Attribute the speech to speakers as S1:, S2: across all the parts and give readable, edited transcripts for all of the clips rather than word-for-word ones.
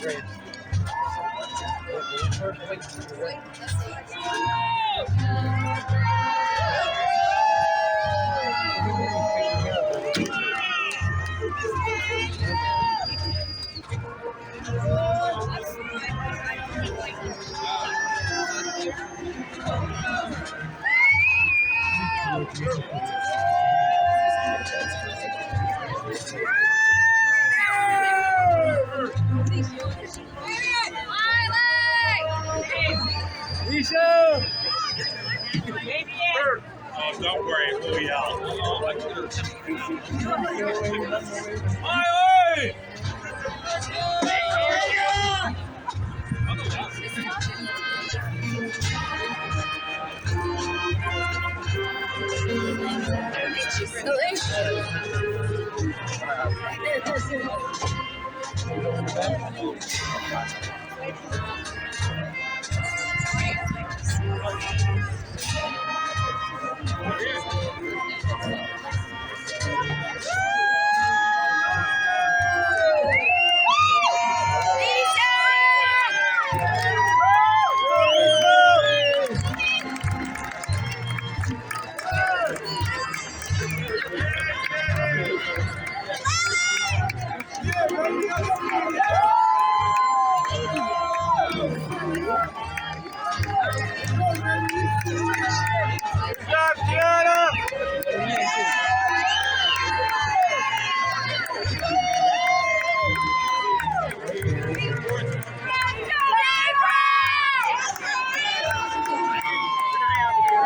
S1: Great.
S2: Oh, don't worry, we'll yell. Aye,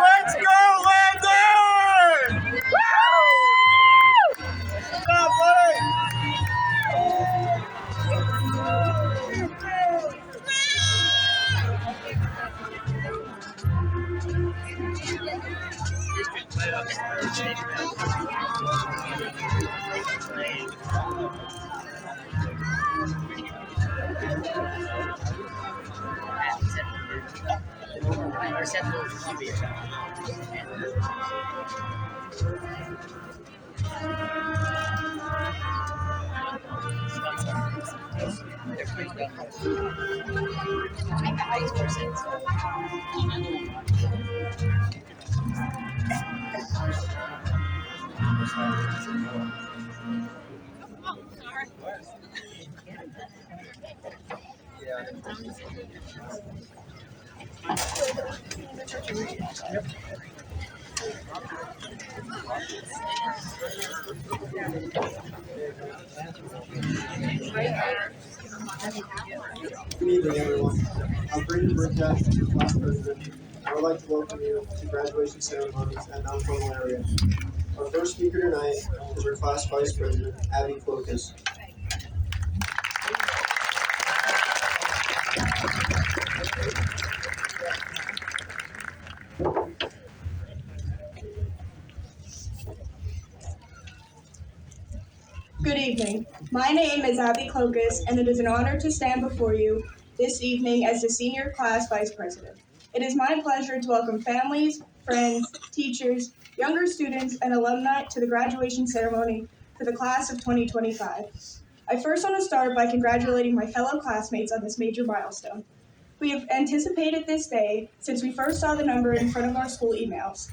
S2: let's go, Landon! Stop, buddy!
S1: Good evening, everyone. I'm Brandon Brinkett, your class president. I would like to welcome you to graduation ceremonies at Mount Carmel area. Our first speaker tonight is our class vice president, Abby Clokas.
S3: Good evening. My name is Abby Clokas, and it is an honor to stand before you this evening as the senior class vice president. It is my pleasure to welcome families, friends, teachers, younger students, and alumni to the graduation ceremony for the class of 2025. I first want to start by congratulating my fellow classmates on this major milestone. We have anticipated this day since we first saw the number in front of our school emails.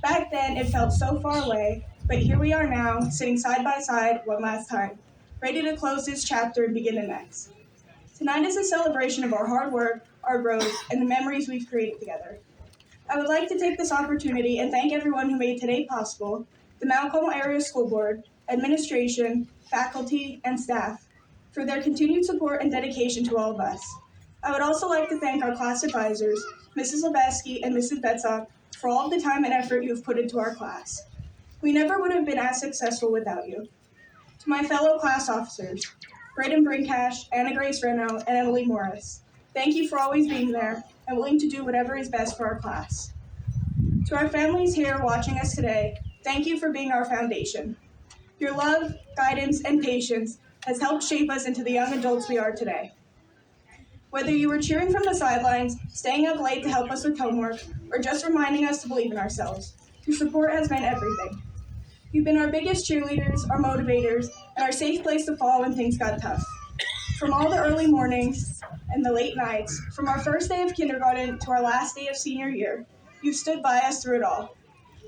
S3: Back then, it felt so far away, but here we are now, sitting side by side one last time, ready to close this chapter and begin the next. Tonight is a celebration of our hard work, our growth, and the memories we've created together. I would like to take this opportunity and thank everyone who made today possible: the Mount Carmel Area School Board, administration, faculty, and staff, for their continued support and dedication to all of us. I would also like to thank our class advisors, Mrs. Lebeski and Mrs. Betzock, for all of the time and effort you have put into our class. We never would have been as successful without you. To my fellow class officers, Braden Brinkash, Anna Grace Reno, and Emily Morris, thank you for always being there and willing to do whatever is best for our class. To our families here watching us today, thank you for being our foundation. Your love, guidance, and patience has helped shape us into the young adults we are today. Whether you were cheering from the sidelines, staying up late to help us with homework, or just reminding us to believe in ourselves, your support has meant everything. You've been our biggest cheerleaders, our motivators, and our safe place to fall when things got tough. From all the early mornings and the late nights, from our first day of kindergarten to our last day of senior year, you stood by us through it all.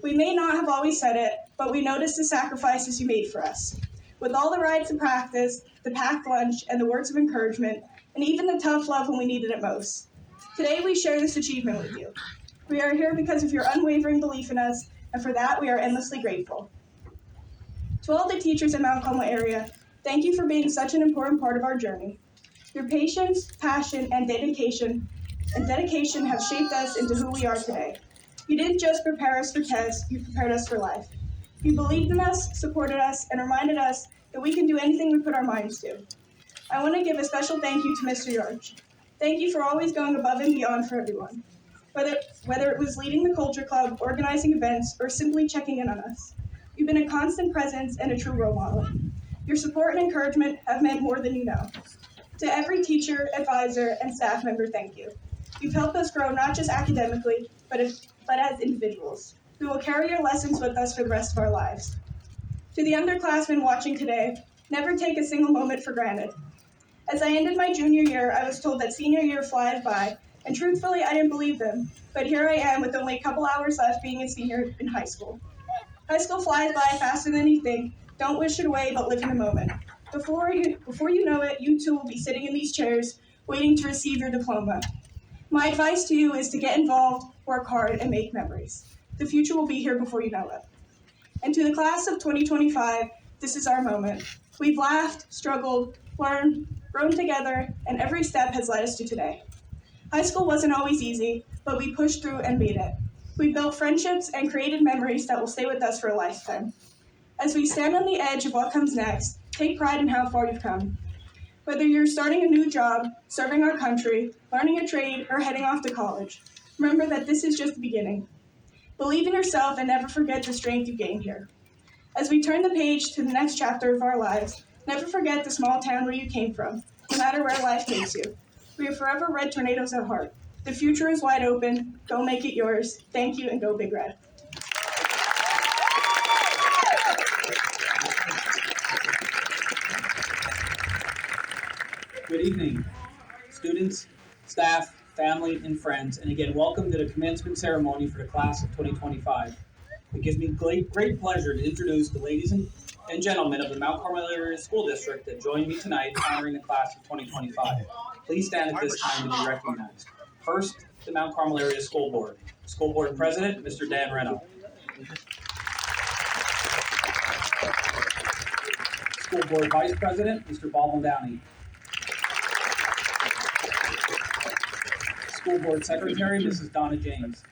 S3: We may not have always said it, but we noticed the sacrifices you made for us. With all the rides to practice, the packed lunch, and the words of encouragement, and even the tough love when we needed it most. Today we share this achievement with you. We are here because of your unwavering belief in us, and for that we are endlessly grateful. To all the teachers in Mount Carmel area, thank you for being such an important part of our journey. Your patience, passion, and dedication have shaped us into who we are today. You didn't just prepare us for tests, you prepared us for life. You believed in us, supported us, and reminded us that we can do anything we put our minds to. I want to give a special thank you to Mr. Yarch. Thank you for always going above and beyond for everyone. Whether it was leading the culture club, organizing events, or simply checking in on us. You've been a constant presence and a true role model. Your support and encouragement have meant more than you know. To every teacher, advisor, and staff member, thank you. You've helped us grow not just academically, but as individuals. We will carry your lessons with us for the rest of our lives. To the underclassmen watching today, never take a single moment for granted. As I ended my junior year, I was told that senior year flies by, and truthfully, I didn't believe them. But here I am with only a couple hours left being a senior in high school. High school flies by faster than you think. Don't wish it away, but live in the moment. Before you know it, you too will be sitting in these chairs, waiting to receive your diploma. My advice to you is to get involved, work hard, and make memories. The future will be here before you know it. And to the class of 2025, this is our moment. We've laughed, struggled, learned, grown together, and every step has led us to today. High school wasn't always easy, but we pushed through and made it. We built friendships and created memories that will stay with us for a lifetime. As we stand on the edge of what comes next, take pride in how far you've come. Whether you're starting a new job, serving our country, learning a trade, or heading off to college, remember that this is just the beginning. Believe in yourself and never forget the strength you gained here. As we turn the page to the next chapter of our lives, never forget the small town where you came from, no matter where life takes you. We are forever Red Tornadoes at heart. The future is wide open. Go make it yours. Thank you, and go Big Red.
S4: Good evening, students, staff, family, and friends, and again, welcome to the commencement ceremony for the class of 2025. It gives me great pleasure to introduce the ladies and gentlemen of the Mount Carmel Area School District that joined me tonight honoring the class of 2025. Please stand at this time to be recognized. First, the Mount Carmel Area School Board. School Board President, Mr. Dan Reno. School Board Vice President, Mr. Baldwin Downey. School Board Secretary, Mrs. Donna James.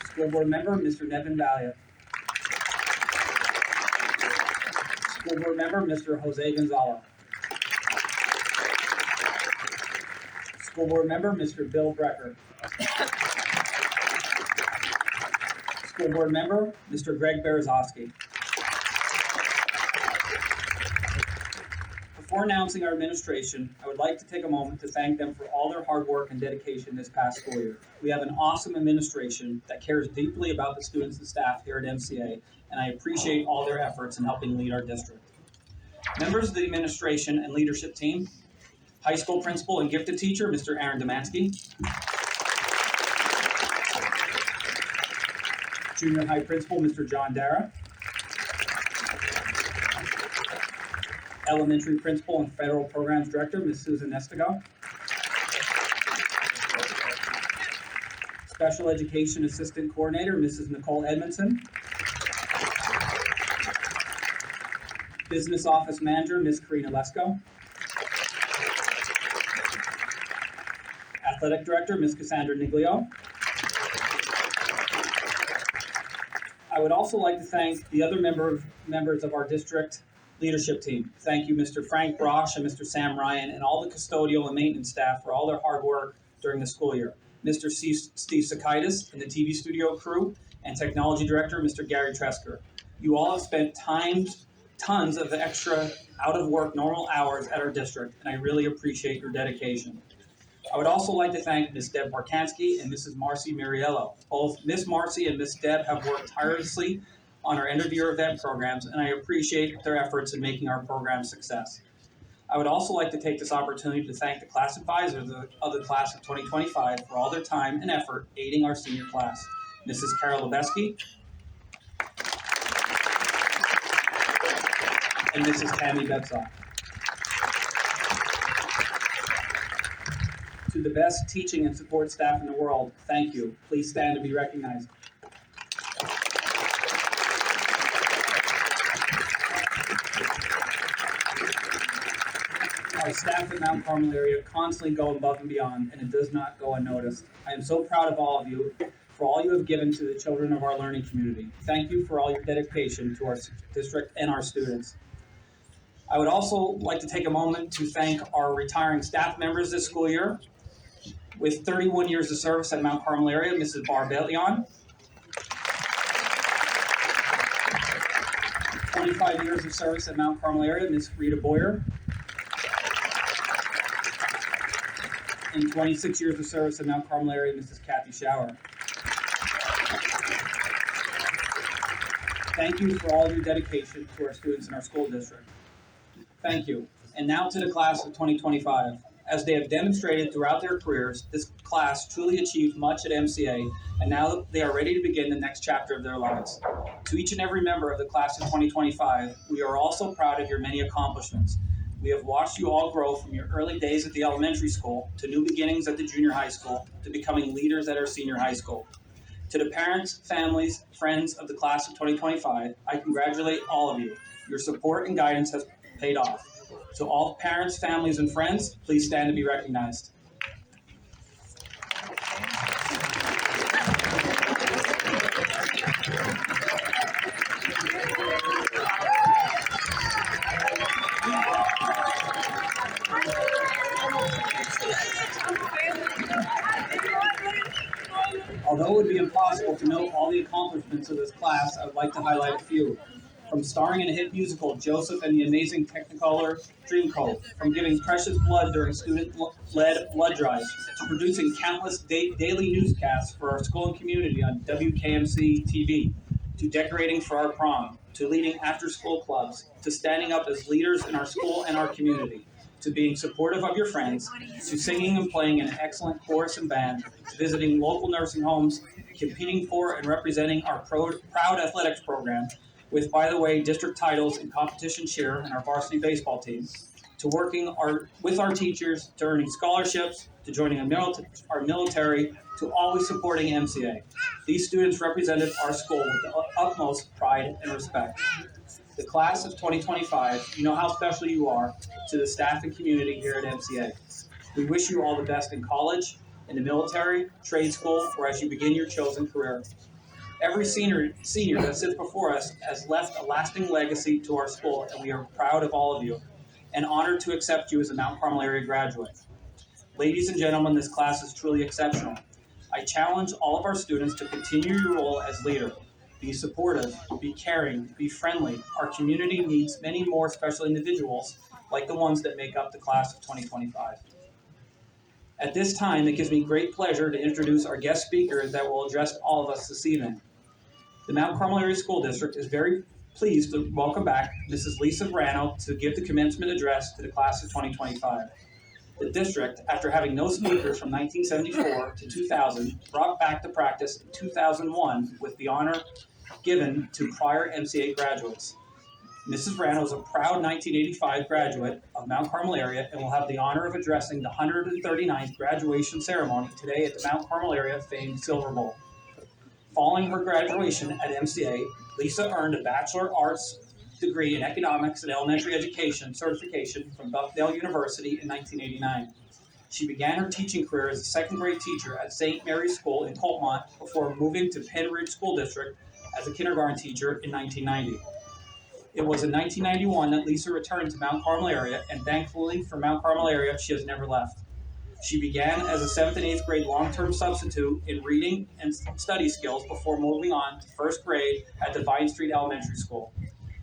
S4: School Board Member, Mr. Nevin Valia. School Board Member, Mr. Jose Gonzalo. School Board Member, Mr. Bill Brecker. School Board Member, Mr. Greg Berezovsky. Before announcing our administration, I would like to take a moment to thank them for all their hard work and dedication this past school year. We have an awesome administration that cares deeply about the students and staff here at MCA, and I appreciate all their efforts in helping lead our district. Members of the administration and leadership team, high school principal and gifted teacher, Mr. Aaron Domansky. Junior high principal, Mr. John Dara. Elementary principal and federal programs director, Ms. Susan Estigo. Special education assistant coordinator, Mrs. Nicole Edmondson. Business office manager, Ms. Karina Lesko. Athletic director, Ms. Cassandra Niglio. I would also like to thank the other members of our district leadership team. Thank you, Mr. Frank Brosh and Mr. Sam Ryan, and all the custodial and maintenance staff for all their hard work during the school year. Mr. Steve Sakaitis and the TV studio crew, and technology director, Mr. Gary Tresker. You all have spent tons of extra out of work normal hours at our district, and I really appreciate your dedication. I would also like to thank Ms. Deb Barkansky and Mrs. Marcy Miriello. Both Ms. Marcy and Ms. Deb have worked tirelessly on our end-of-year event programs, and I appreciate their efforts in making our program a success. I would also like to take this opportunity to thank the class advisors of the class of 2025 for all their time and effort aiding our senior class. Mrs. Carol Lebeski and Mrs. Tammy Betzoff. To the best teaching and support staff in the world, thank you. Please stand to be recognized. Our staff at Mount Carmel area constantly go above and beyond, and it does not go unnoticed. I am so proud of all of you for all you have given to the children of our learning community. Thank you for all your dedication to our district and our students. I would also like to take a moment to thank our retiring staff members this school year. With 31 years of service at Mount Carmel area, Mrs. Barb Bellion. 25 years of service at Mount Carmel area, Ms. Rita Boyer. And 26 years of service at Mount Carmel area, Mrs. Kathy Schauer. Thank you for all your dedication to our students in our school district. Thank you. And now to the class of 2025. As they have demonstrated throughout their careers, this class truly achieved much at MCA, and now they are ready to begin the next chapter of their lives. To each and every member of the class of 2025, we are also proud of your many accomplishments. We have watched you all grow from your early days at the elementary school to new beginnings at the junior high school to becoming leaders at our senior high school. To the parents, families, friends of the class of 2025, I congratulate all of you. Your support and guidance has paid off. To all parents, families, and friends, please stand to be recognized. Although it would be impossible to note all the accomplishments of this class, I would like to highlight a few. From starring in a hit musical, Joseph and the Amazing Technicolor Dreamcoat, from giving precious blood during student-led blood drives, to producing countless daily newscasts for our school and community on WKMC TV, to decorating for our prom, to leading after-school clubs, to standing up as leaders in our school and our community, to being supportive of your friends, to singing and playing in an excellent chorus and band, to visiting local nursing homes, competing for and representing our proud athletics program, with, by the way, district titles and competition share in our varsity baseball team, to working with our teachers, to earning scholarships, to joining our military, to always supporting MCA. These students represented our school with the utmost pride and respect. The class of 2025, you know how special you are to the staff and community here at MCA. We wish you all the best in college, in the military, trade school, or as you begin your chosen career. Every senior that sits before us has left a lasting legacy to our school, and we are proud of all of you and honored to accept you as a Mount Carmel area graduate. Ladies and gentlemen, this class is truly exceptional. I challenge all of our students to continue your role as leader. Be supportive, be caring, be friendly. Our community needs many more special individuals like the ones that make up the class of 2025. At this time, it gives me great pleasure to introduce our guest speaker that will address all of us this evening. The Mount Carmel Area School District is very pleased to welcome back Mrs. Lisa Vrano to give the commencement address to the class of 2025. The district, after having no speakers from 1974 to 2000, brought back the practice in 2001 with the honor given to prior MCA graduates. Mrs. Vrano is a proud 1985 graduate of Mount Carmel area and will have the honor of addressing the 139th graduation ceremony today at the Mount Carmel area famed Silver Bowl. Following her graduation at MCA, Lisa earned a Bachelor of Arts degree in Economics and Elementary Education certification from Bucknell University in 1989. She began her teaching career as a second grade teacher at St. Mary's School in Coltmont before moving to Penn Ridge School District as a kindergarten teacher in 1990. It was in 1991 that Lisa returned to Mount Carmel area, and thankfully for Mount Carmel area, she has never left. She began as a 7th and 8th grade long-term substitute in reading and study skills before moving on to 1st grade at the Vine Street Elementary School.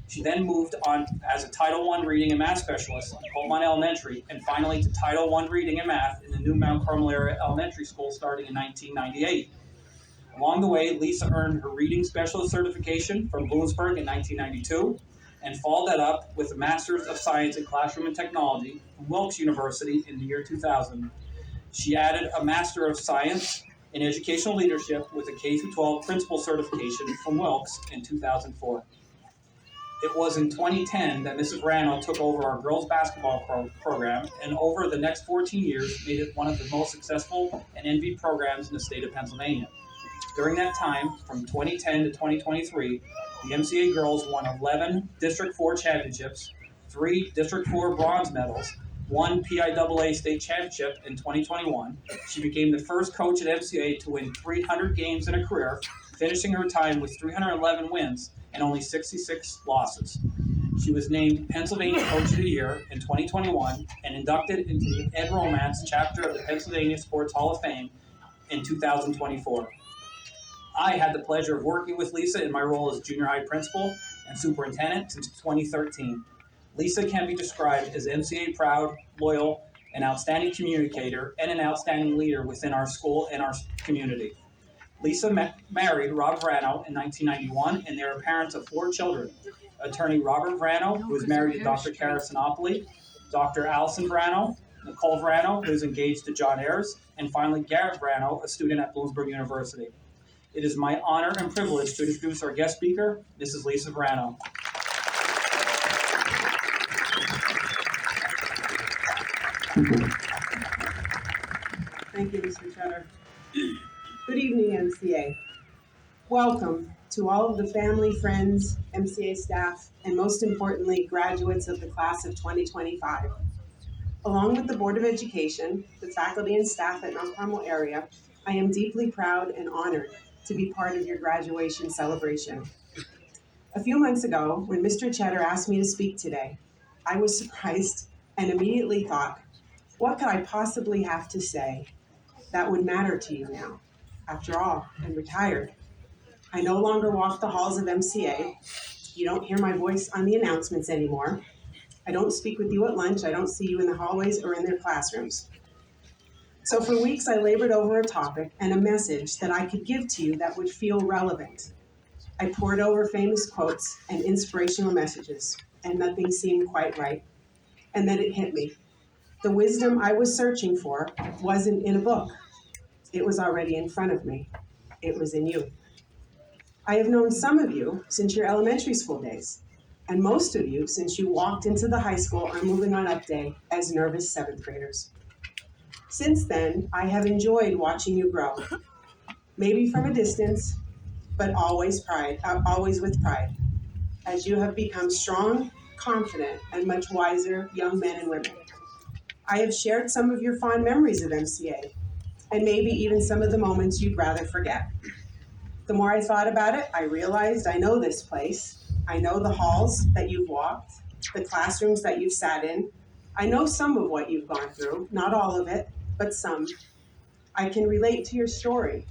S4: She then moved on as a Title I reading and math specialist at Coltmont Elementary, and finally to Title I reading and math in the new Mount Carmel area elementary school starting in 1998. Along the way, Lisa earned her reading specialist certification from Bloomsburg in 1992 and followed that up with a Master's of Science in Classroom and Technology from Wilkes University in the year 2000. She added a Master of Science in Educational Leadership with a K-12 Principal certification from Wilkes in 2004. It was in 2010 that Mrs. Vrano took over our girls basketball program, and over the next 14 years made it one of the most successful and envied programs in the state of Pennsylvania. During that time, from 2010 to 2023, the MCA girls won 11 District 4 championships, 3 District 4 bronze medals, 1 PIAA state championship in 2021. She became the first coach at MCA to win 300 games in a career, finishing her time with 311 wins and only 66 losses. She was named Pennsylvania Coach of the Year in 2021 and inducted into the Ed Romance chapter of the Pennsylvania Sports Hall of Fame in 2024. I had the pleasure of working with Lisa in my role as junior high principal and superintendent since 2013. Lisa can be described as MCA proud, loyal, an outstanding communicator, and an outstanding leader within our school and our community. Lisa married Rob Vrano in 1991, and they are parents of 4 children. Attorney Robert Vrano, who is married to Dr. Cara Sinopoli, Dr. Allison Vrano, Nicole Vrano, who is engaged to John Ayers, and finally Garrett Vrano, a student at Bloomsburg University. It is my honor and privilege to introduce our guest speaker, Mrs. Lisa Vrano.
S5: Thank you, Mr. Cheddar. Good evening, MCA. Welcome to all of the family, friends, MCA staff, and most importantly, graduates of the class of 2025. Along with the Board of Education, the faculty and staff at Mount Carmel area, I am deeply proud and honored to be part of your graduation celebration. A few months ago, when Mr. Cheddar asked me to speak today, I was surprised and immediately thought, what could I possibly have to say that would matter to you now? After all, I'm retired. I no longer walk the halls of MCA. You don't hear my voice on the announcements anymore. I don't speak with you at lunch. I don't see you in the hallways or in their classrooms. So for weeks, I labored over a topic and a message that I could give to you that would feel relevant. I pored over famous quotes and inspirational messages, and nothing seemed quite right. And then it hit me. The wisdom I was searching for wasn't in a book. It was already in front of me. It was in you. I have known some of you since your elementary school days. And most of you, since you walked into the high school on moving on up day as nervous seventh graders. Since then, I have enjoyed watching you grow, maybe from a distance, but always with pride, as you have become strong, confident, and much wiser young men and women. I have shared some of your fond memories of MCA, and maybe even some of the moments you'd rather forget. The more I thought about it, I realized I know this place. I know the halls that you've walked, the classrooms that you've sat in. I know some of what you've gone through, not all of it, but some. I can relate to your story.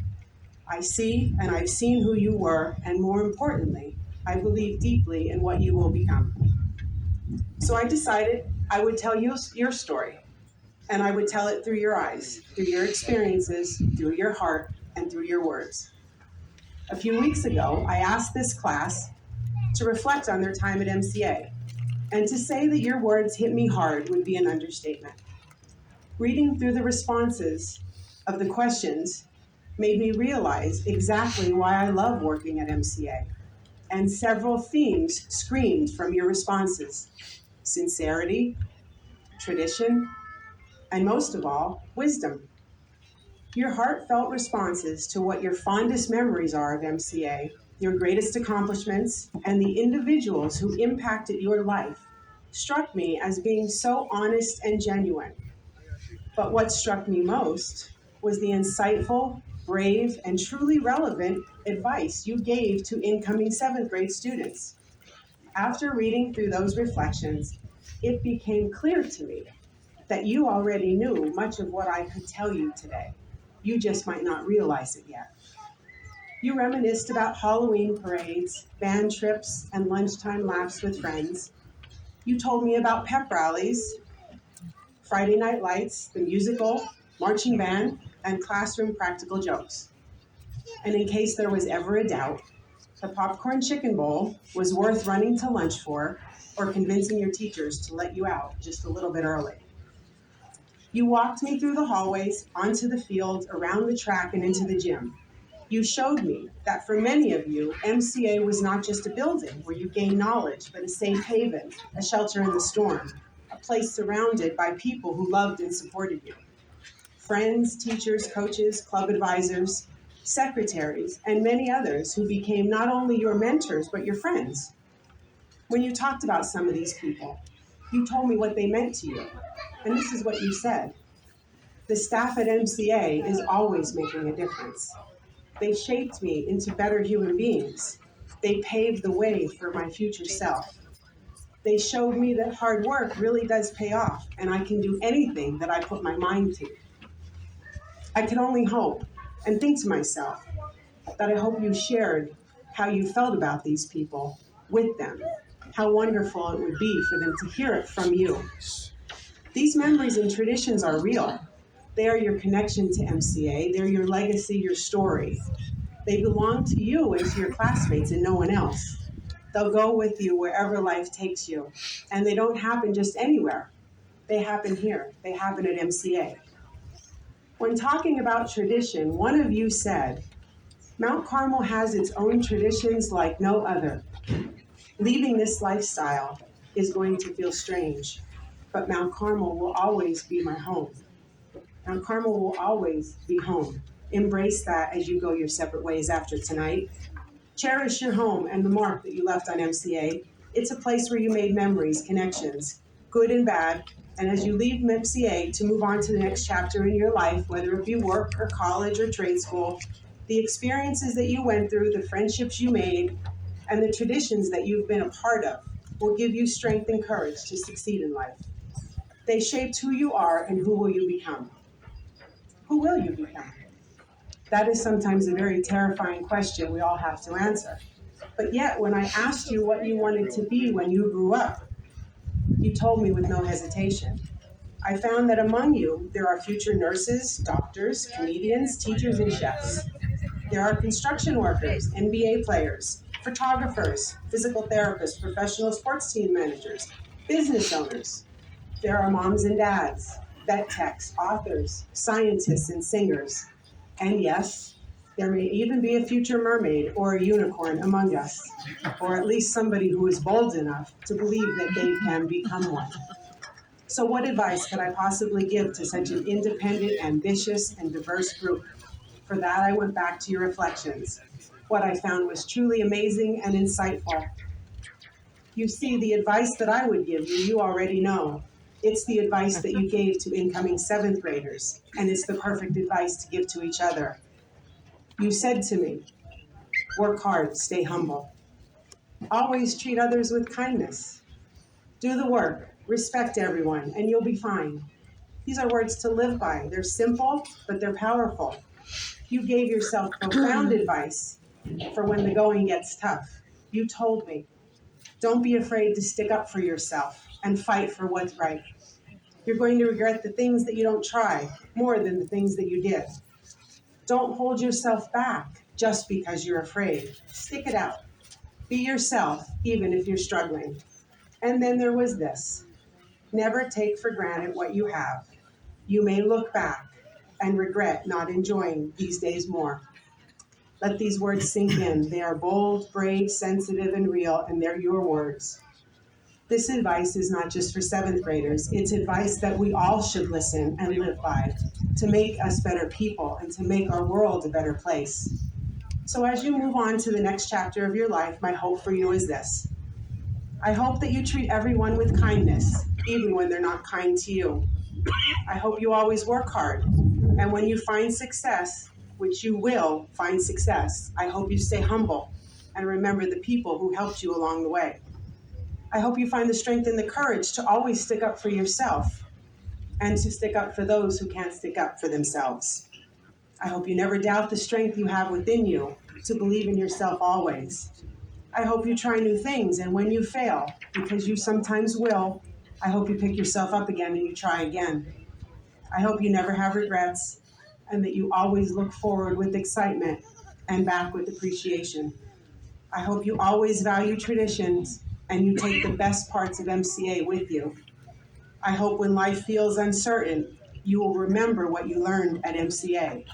S5: I see and I've seen who you were, and more importantly, I believe deeply in what you will become. So I decided I would tell you your story, and I would tell it through your eyes, through your experiences, through your heart, and through your words. A few weeks ago, I asked this class to reflect on their time at MCA, and to say that your words hit me hard would be an understatement. Reading through the responses of the questions made me realize exactly why I love working at MCA, and several themes screamed from your responses: sincerity, tradition, and most of all, wisdom. Your heartfelt responses to what your fondest memories are of MCA, your greatest accomplishments, and the individuals who impacted your life struck me as being so honest and genuine. But what struck me most was the insightful, brave, and truly relevant advice you gave to incoming seventh grade students. After reading through those reflections, it became clear to me that you already knew much of what I could tell you today. You just might not realize it yet. You reminisced about Halloween parades, band trips, and lunchtime laughs with friends. You told me about pep rallies, Friday Night Lights, the musical, marching band, and classroom practical jokes. And in case there was ever a doubt, the popcorn chicken bowl was worth running to lunch for, or convincing your teachers to let you out just a little bit early. You walked me through the hallways, onto the field, around the track, and into the gym. You showed me that for many of you, MCA was not just a building where you gain knowledge, but a safe haven, a shelter in the storm, a place surrounded by people who loved and supported you. Friends, teachers, coaches, club advisors, secretaries, and many others who became not only your mentors, but your friends. When you talked about some of these people, you told me what they meant to you. And this is what you said: the staff at MCA is always making a difference. They shaped me into better human beings. They paved the way for my future self. They showed me that hard work really does pay off, and I can do anything that I put my mind to. I can only hope and think to myself that I hope you shared how you felt about these people with them, how wonderful it would be for them to hear it from you. These memories and traditions are real. They are your connection to MCA. They're your legacy, your story. They belong to you and to your classmates and no one else. They'll go with you wherever life takes you. And they don't happen just anywhere. They happen here. They happen at MCA. When talking about tradition, one of you said, Mount Carmel has its own traditions like no other. Leaving this lifestyle is going to feel strange, but Mount Carmel will always be my home. Mount Carmel will always be home. Embrace that as you go your separate ways after tonight. Cherish your home and the mark that you left on MCA. It's a place where you made memories, connections, good and bad. And as you leave MCA to move on to the next chapter in your life, whether it be work or college or trade school, the experiences that you went through, the friendships you made, and the traditions that you've been a part of will give you strength and courage to succeed in life. They shaped who you are, and who will you become? Who will you become? That is sometimes a very terrifying question we all have to answer. But yet, when I asked you what you wanted to be when you grew up, you told me with no hesitation. I found that among you, there are future nurses, doctors, comedians, teachers, and chefs. There are construction workers, NBA players, photographers, physical therapists, professional sports team managers, business owners. There are moms and dads, vet techs, authors, scientists, and singers. And yes, There may even be a future mermaid or a unicorn among us, or at least somebody who is bold enough to believe that they can become one. So what advice could I possibly give to such an independent, ambitious, and diverse group? For that, I went back to your reflections. What I found was truly amazing and insightful. You see, the advice that I would give you, you already know. It's the advice that you gave to incoming seventh graders, and it's the perfect advice to give to each other. You said to me, work hard, stay humble. Always treat others with kindness. Do the work, respect everyone, and you'll be fine. These are words to live by. They're simple, but they're powerful. You gave yourself profound advice for when the going gets tough. You told me, don't be afraid to stick up for yourself and fight for what's right. You're going to regret the things that you don't try more than the things that you did. Don't hold yourself back just because you're afraid. Stick it out. Be yourself, even if you're struggling. And then there was this. Never take for granted what you have. You may look back and regret not enjoying these days more. Let these words sink in. They are bold, brave, sensitive, and real, and they're your words. This advice is not just for seventh graders. It's advice that we all should listen and live by to make us better people and to make our world a better place. So as you move on to the next chapter of your life, my hope for you is this. I hope that you treat everyone with kindness, even when they're not kind to you. I hope you always work hard. And when you find success, which you will find success, I hope you stay humble and remember the people who helped you along the way. I hope you find the strength and the courage to always stick up for yourself and to stick up for those who can't stick up for themselves. I hope you never doubt the strength you have within you to believe in yourself always. I hope you try new things, and when you fail, because you sometimes will, I hope you pick yourself up again and you try again. I hope you never have regrets and that you always look forward with excitement and back with appreciation. I hope you always value traditions and you take the best parts of MCA with you. I hope when life feels uncertain, you will remember what you learned at MCA.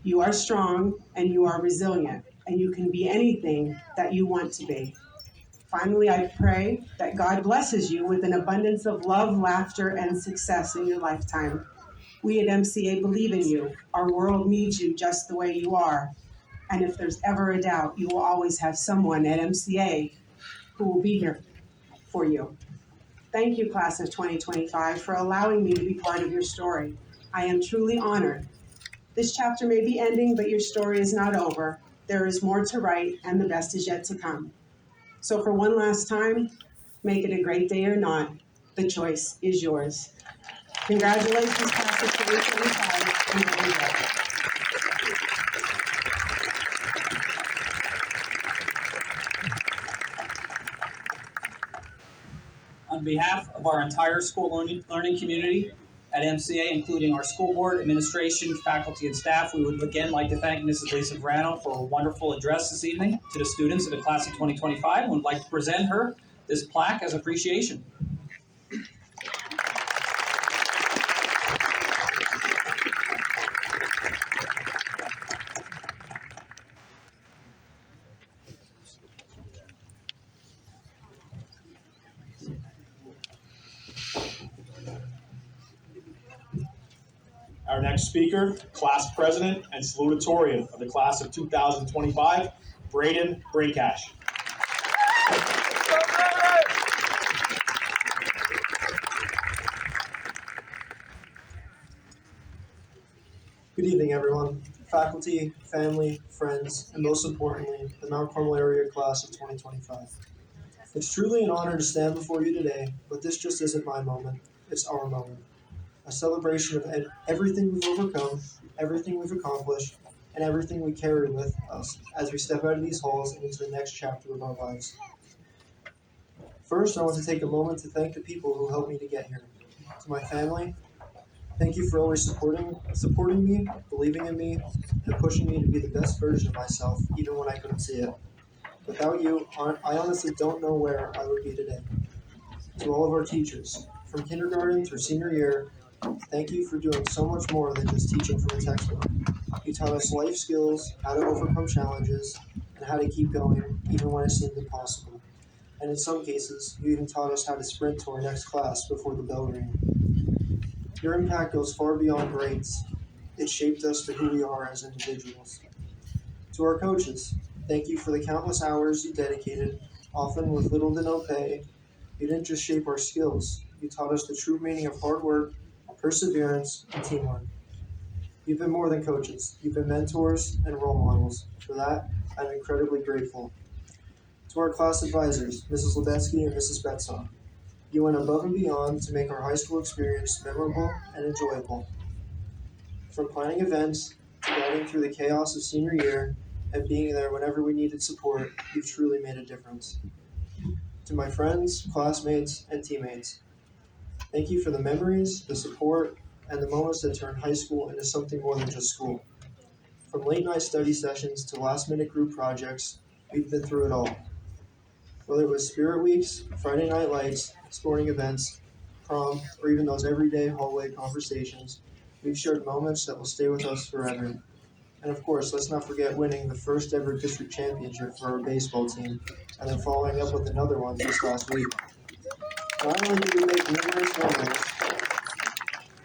S5: You are strong and you are resilient, and you can be anything that you want to be. Finally, I pray that God blesses you with an abundance of love, laughter, and success in your lifetime. We at MCA believe in you. Our world needs you just the way you are. And if there's ever a doubt, you will always have someone at MCA who will be here for you. Thank you, class of 2025, for allowing me to be part of your story. I am truly honored. This chapter may be ending, but your story is not over. There is more to write, and the best is yet to come. So for one last time, make it a great day or not. The choice is yours. Congratulations, class of 2025, and go well.
S4: On behalf of our entire school learning community at MCA, including our school board, administration, faculty, and staff, we would again like to thank Mrs. Lisa Verano for a wonderful address this evening to the students of the class of 2025, and would like to present her this plaque as appreciation.
S6: Our next speaker, class president and salutatorian of the class of 2025, Braden Brinkash.
S1: Good evening, everyone. Faculty, family, friends, and most importantly, the Mount Carmel area class of 2025. It's truly an honor to stand before you today, but this just isn't my moment. It's our moment. A celebration of everything we've overcome, everything we've accomplished, and everything we carry with us as we step out of these halls and into the next chapter of our lives. First, I want to take a moment to thank the people who helped me to get here. To my family, thank you for always supporting me, believing in me, and pushing me to be the best version of myself, even when I couldn't see it. Without you, I honestly don't know where I would be today. To all of our teachers, from kindergarten through senior year, Thank you for doing so much more than just teaching from a textbook. You taught us life skills, how to overcome challenges, and how to keep going even when it seemed impossible. And in some cases, you even taught us how to sprint to our next class before the bell rang. Your impact goes far beyond grades. It shaped us to who we are as individuals. To our coaches, thank you for the countless hours you dedicated, often with little to no pay. You didn't just shape our skills, you taught us the true meaning of hard work, perseverance, and teamwork. You've been more than coaches, you've been mentors and role models. For that, I'm incredibly grateful. To our class advisors, Mrs. Lebetsky and Mrs. Betson, you went above and beyond to make our high school experience memorable and enjoyable. From planning events to guiding through the chaos of senior year and being there whenever we needed support, you've truly made a difference. To my friends, classmates, and teammates, thank you for the memories, the support, and the moments that turned high school into something more than just school. From late night study sessions to last minute group projects, we've been through it all. Whether it was spirit weeks, Friday night lights, sporting events, prom, or even those everyday hallway conversations, we've shared moments that will stay with us forever. And of course, let's not forget winning the first ever district championship for our baseball team, and then following up with another one just last week. Not only did we make numerous memories,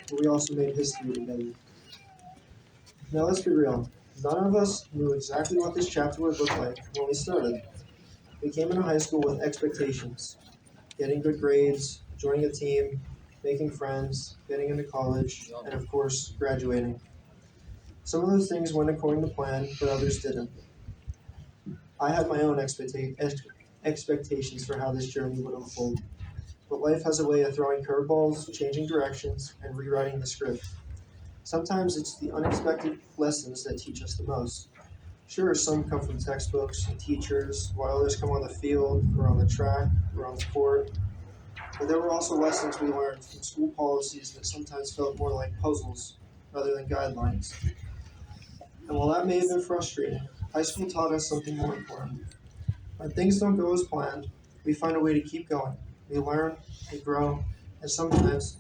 S1: but we also made history together. Now let's be real. None of us knew exactly what this chapter would look like when we started. We came into high school with expectations, getting good grades, joining a team, making friends, getting into college, and of course, graduating. Some of those things went according to plan, but others didn't. I had my own expectations for how this journey would unfold, but life has a way of throwing curveballs, changing directions, and rewriting the script. Sometimes it's the unexpected lessons that teach us the most. Sure, some come from textbooks and teachers, while others come on the field, or on the track, or on the court. But there were also lessons we learned from school policies that sometimes felt more like puzzles rather than guidelines. And while that may have been frustrating, high school taught us something more important. When things don't go as planned, we find a way to keep going. We learn, we grow, and sometimes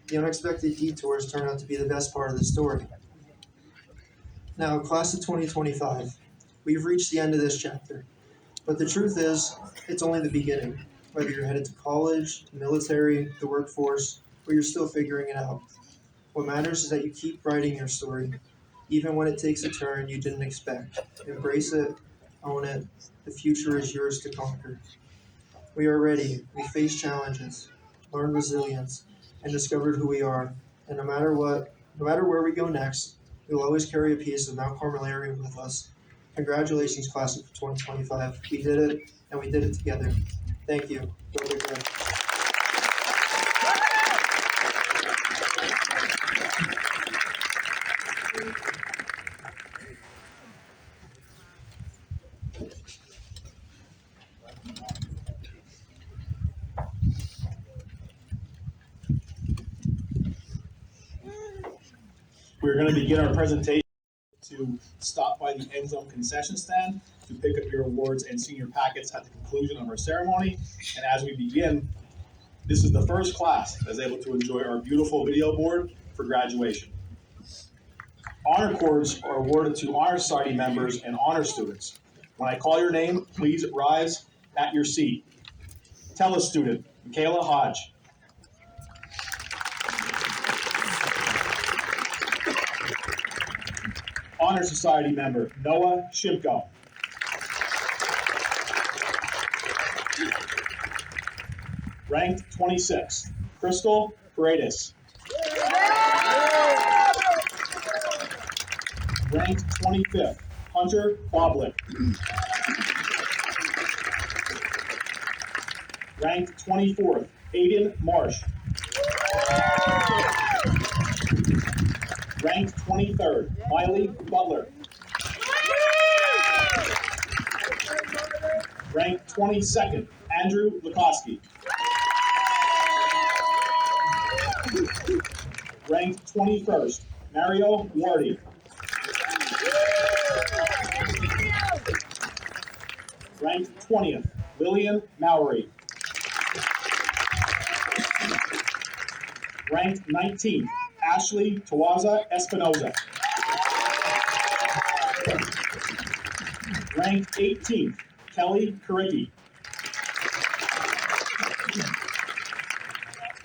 S1: the unexpected detours turn out to be the best part of the story. Now, class of 2025, we've reached the end of this chapter, but the truth is, it's only the beginning. Whether you're headed to college, military, the workforce, or you're still figuring it out, what matters is that you keep writing your story, even when it takes a turn you didn't expect. Embrace it, own it. The future is yours to conquer. We are ready. We face challenges, learned resilience, and discovered who we are. And no matter what, no matter where we go next, we will always carry a piece of Mount Carmel area with us. Congratulations, class of 2025. We did it, and we did it together. Thank you. Go Big Red.
S6: We're going to begin our presentation to stop by the end zone concession stand to pick up your awards and senior packets at the conclusion of our ceremony. And as we begin, this is the first class that is able to enjoy our beautiful video board for graduation. Honor cords are awarded to Honor Society members and honor students. When I call your name, please rise at your seat. Tele student, Michaela Hodge. Honor Society member, Noah Shimko. Ranked 26, Crystal Paredes. Ranked 25th, Hunter Boblick. Ranked 24th, Aiden Marsh. Ranked 23rd, Miley Butler. Ranked 22nd, Andrew Lukoski. Ranked 21st, Mario Wardy. Ranked 20th, Lillian Mowry. Ranked 19th, Ashley Tawaza Espinoza. Ranked 18th, Kelly Karicki.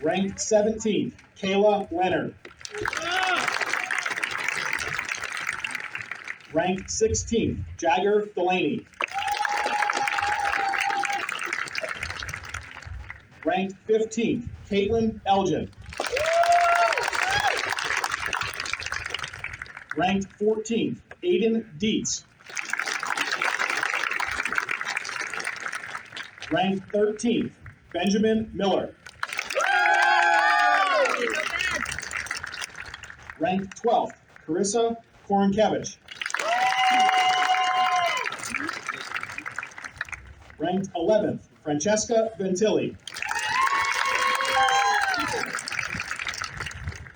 S6: Ranked 17th, Kayla Leonard. Ranked 16th, Jagger Delaney. Ranked 15th, Caitlin Elgin. Ranked 14th, Aiden Dietz. Ranked 13th, Benjamin Miller. Ranked 12th, Carissa Korenkevich. Ranked 11th, Francesca Ventilli.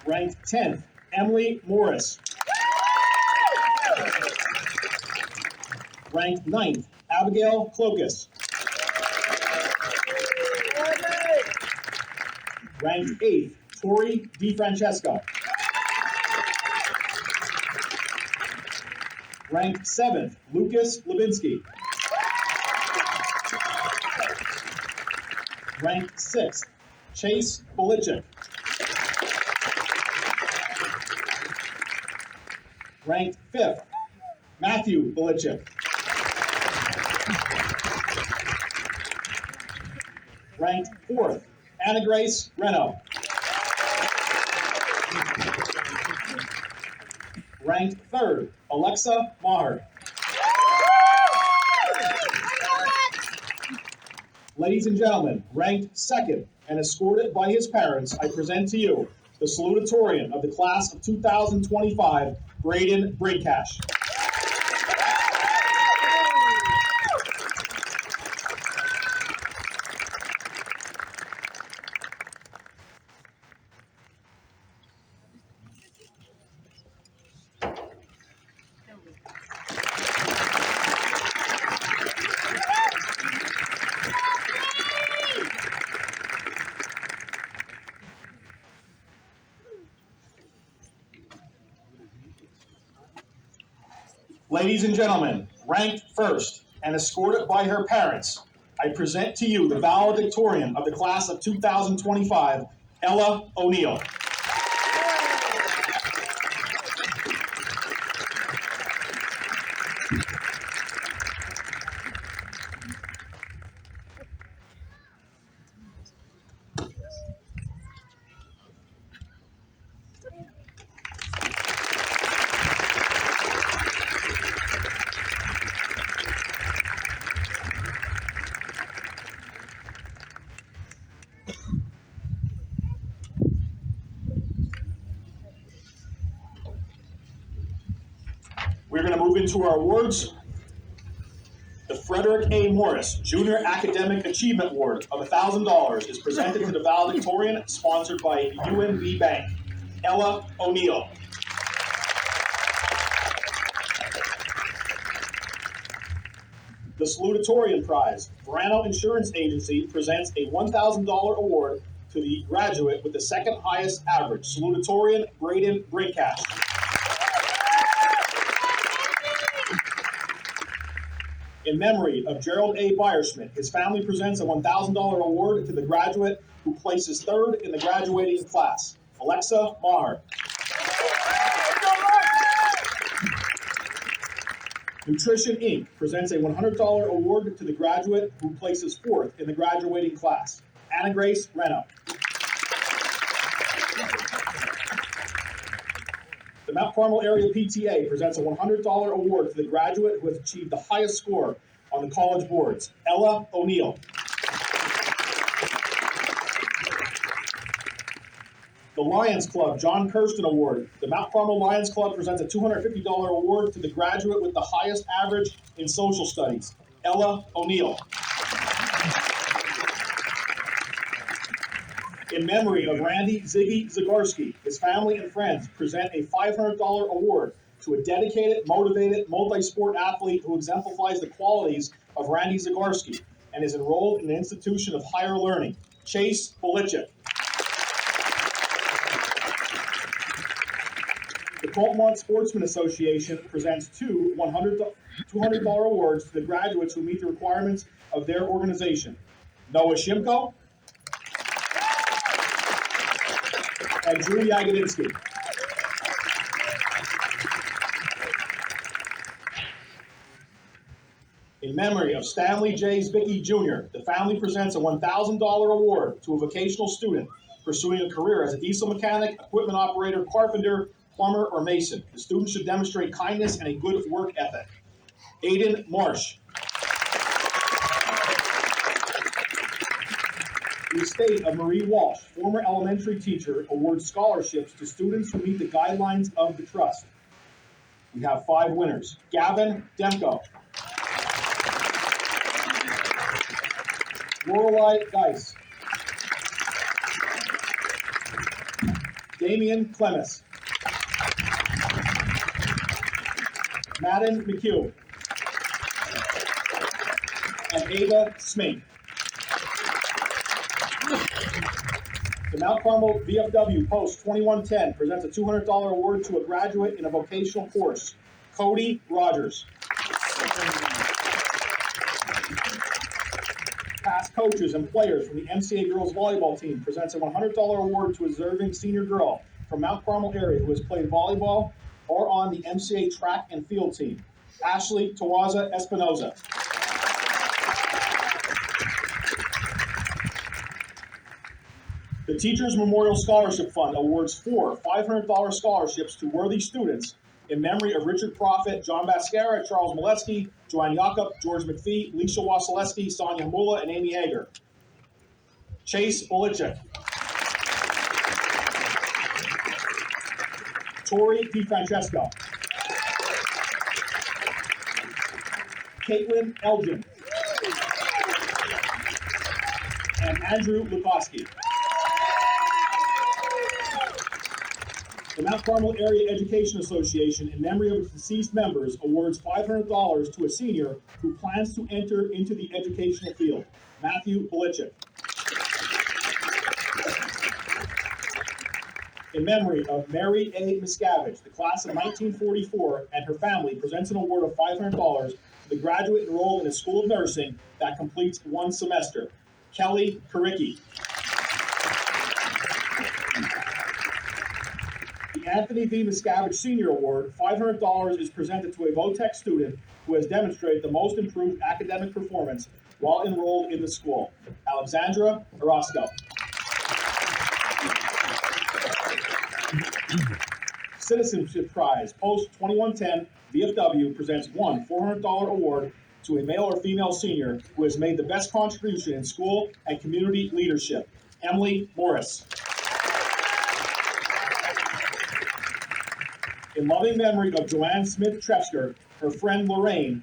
S6: Ranked 10th, Emily Morris. Ranked 9th, Abigail Clokus. Ranked 8th, Tori DiFrancesca. Ranked 7th, Lucas Levinsky. Ranked 6th, Chase Bolichik. Ranked 5th, Matthew Bolichik. Ranked 4th, Anna Grace Reno. Ranked 3rd, Alexa Maher. Ladies and gentlemen, ranked 2nd and escorted by his parents, I present to you the salutatorian of the class of 2025, Braden Brincash. Ladies and gentlemen, ranked 1st and escorted by her parents, I present to you the valedictorian of the class of 2025, Ella O'Neill. We're going to move into our awards. The Frederick A. Morris Junior Academic Achievement Award of $1,000 is presented to the valedictorian, sponsored by UNB Bank, Ella O'Neill. The Salutatorian Prize, Verano Insurance Agency presents a $1,000 award to the graduate with the second highest average, Salutatorian Braden Brincash. In memory of Gerald A. Bierschmidt, his family presents a $1,000 award to the graduate who places 3rd in the graduating class, Alexa Maher. Nutrition Inc. presents a $100 award to the graduate who places 4th in the graduating class, Anna Grace Reno. The Mount Carmel Area PTA presents a $100 award to the graduate who has achieved the highest score on the college boards, Ella O'Neill. The Lions Club John Kirsten Award. The Mount Carmel Lions Club presents a $250 award to the graduate with the highest average in social studies, Ella O'Neill. In memory of Randy Ziggy Zagorski, his family and friends present a $500 award to a dedicated, motivated, multi-sport athlete who exemplifies the qualities of Randy Zagorski and is enrolled in an institution of higher learning, Chase Bolichik. Coltmont Sportsman Association presents two $200 awards to the graduates who meet the requirements of their organization. Noah Shimko and Drew Yagodinsky. In memory of Stanley J. Zbicki Jr., the family presents a $1,000 award to a vocational student pursuing a career as a diesel mechanic, equipment operator, carpenter, plumber, or mason. The student should demonstrate kindness and a good work ethic. Aiden Marsh. The estate of Marie Walsh, former elementary teacher, awards scholarships to students who meet the guidelines of the trust. We have 5 winners. Gavin Demko. Lorelei Geis. Damian Clemes. Madden McHugh. And Ava Smink. The Mount Carmel VFW Post 2110 presents a $200 award to a graduate in a vocational course, Cody Rogers. Past coaches and players from the MCA girls volleyball team presents a $100 award to a deserving senior girl from Mount Carmel area who has played volleyball or on the MCA track and field team, Ashley Tawaza Espinoza. The Teachers Memorial Scholarship Fund awards 4 $500 scholarships to worthy students in memory of Richard Prophet, John Bascara, Charles Molesky, Joanne Jakob, George McPhee, Leisha Wasilewski, Sonia Hamula, and Amy Hager. Chase Bolichek. Tori DiFrancesco. Caitlin Elgin. And Andrew Lukowski. The Mount Carmel Area Education Association, in memory of its deceased members, awards $500 to a senior who plans to enter into the educational field, Matthew Bolichik. In memory of Mary A. Miscavige, the class of 1944, and her family presents an award of $500 to the graduate enrolled in a school of nursing that completes 1 semester, Kelly Karicki. Anthony V. Miscavige Senior Award, $500 is presented to a VOTEC student who has demonstrated the most improved academic performance while enrolled in the school, Alexandra Orozco. Citizenship Prize, Post 2110 VFW presents 1 $400 award to a male or female senior who has made the best contribution in school and community leadership, Emily Morris. In loving memory of Joanne Smith Trefsker, her friend Lorraine,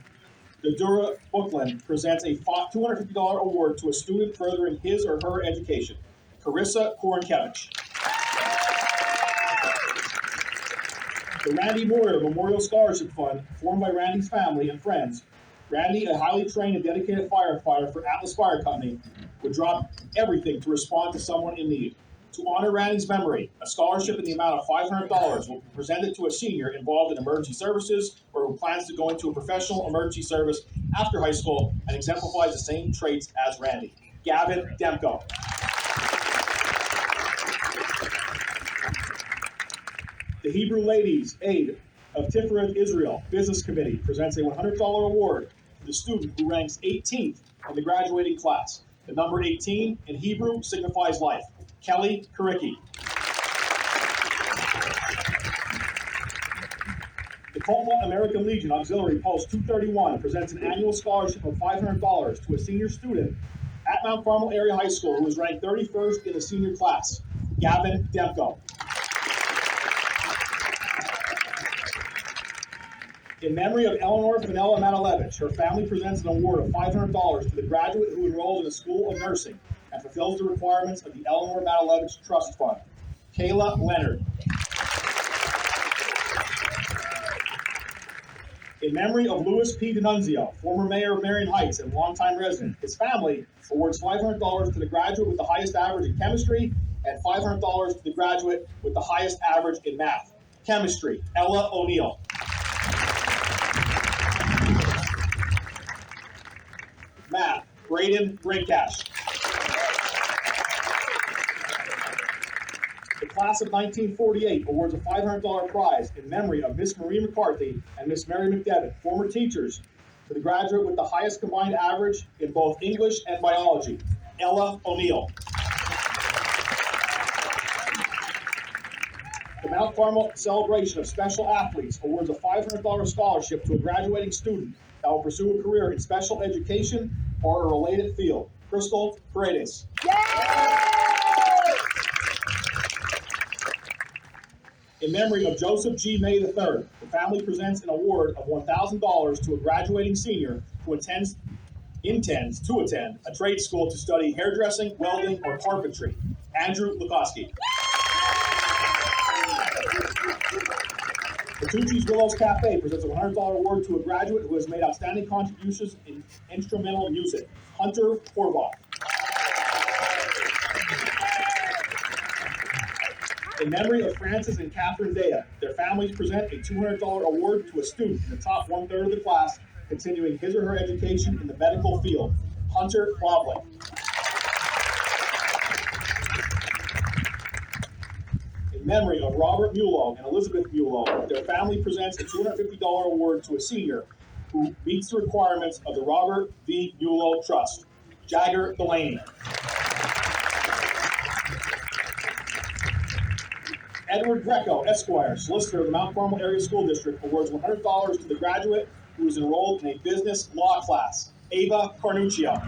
S6: Dedura Bookland presents a $250 award to a student furthering his or her education, Carissa Korenkevich. The Randy Moyer Memorial Scholarship Fund, formed by Randy's family and friends. Randy, a highly trained and dedicated firefighter for Atlas Fire Company, would drop everything to respond to someone in need. To honor Randy's memory, a scholarship in the amount of $500 will be presented to a senior involved in emergency services or who plans to go into a professional emergency service after high school and exemplifies the same traits as Randy. Gavin Demko. The Hebrew Ladies Aid of Tiferet Israel Business Committee presents a $100 award to the student who ranks 18th in the graduating class. The number 18 in Hebrew signifies life. Kelly Karicki. The Coltmont American Legion Auxiliary Post 231 presents an annual scholarship of $500 to a senior student at Mount Carmel Area High School who is ranked 31st in the senior class, Gavin Demko. In memory of Eleanor Fenella Matalevich, her family presents an award of $500 to the graduate who enrolled in the School of Nursing and fulfills the requirements of the Eleanor Matalevich Trust Fund, Kayla Leonard. In memory of Louis P. D'Annunzio, former mayor of Marion Heights and longtime resident, his family awards $500 to the graduate with the highest average in chemistry and $500 to the graduate with the highest average in math, Chemistry, Ella O'Neill. Math, Braden Brinkash. The class of 1948 awards a $500 prize in memory of Miss Marie McCarthy and Miss Mary McDevitt, former teachers, to the graduate with the highest combined average in both English and biology, Ella O'Neill. The Mount Carmel Celebration of Special Athletes awards a $500 scholarship to a graduating student that will pursue a career in special education or a related field, Crystal Paredes. In memory of Joseph G. May III, the family presents an award of $1,000 to a graduating senior who intends to attend a trade school to study hairdressing, welding, or carpentry, Andrew Lukoski. Bertucci's Willows Cafe presents a $100 award to a graduate who has made outstanding contributions in instrumental music, Hunter Horvath. In memory of Francis and Catherine Dea, their families present a $200 award to a student in the top one-third of the class continuing his or her education in the medical field, Hunter Robley. In memory of Robert Mulo and Elizabeth Mulo, their family presents a $250 award to a senior who meets the requirements of the Robert V. Mulo Trust, Jagger Delaney. Edward Greco, Esquire, solicitor of the Mount Carmel Area School District, awards $100 to the graduate who is enrolled in a business law class, Ava Carnuccio.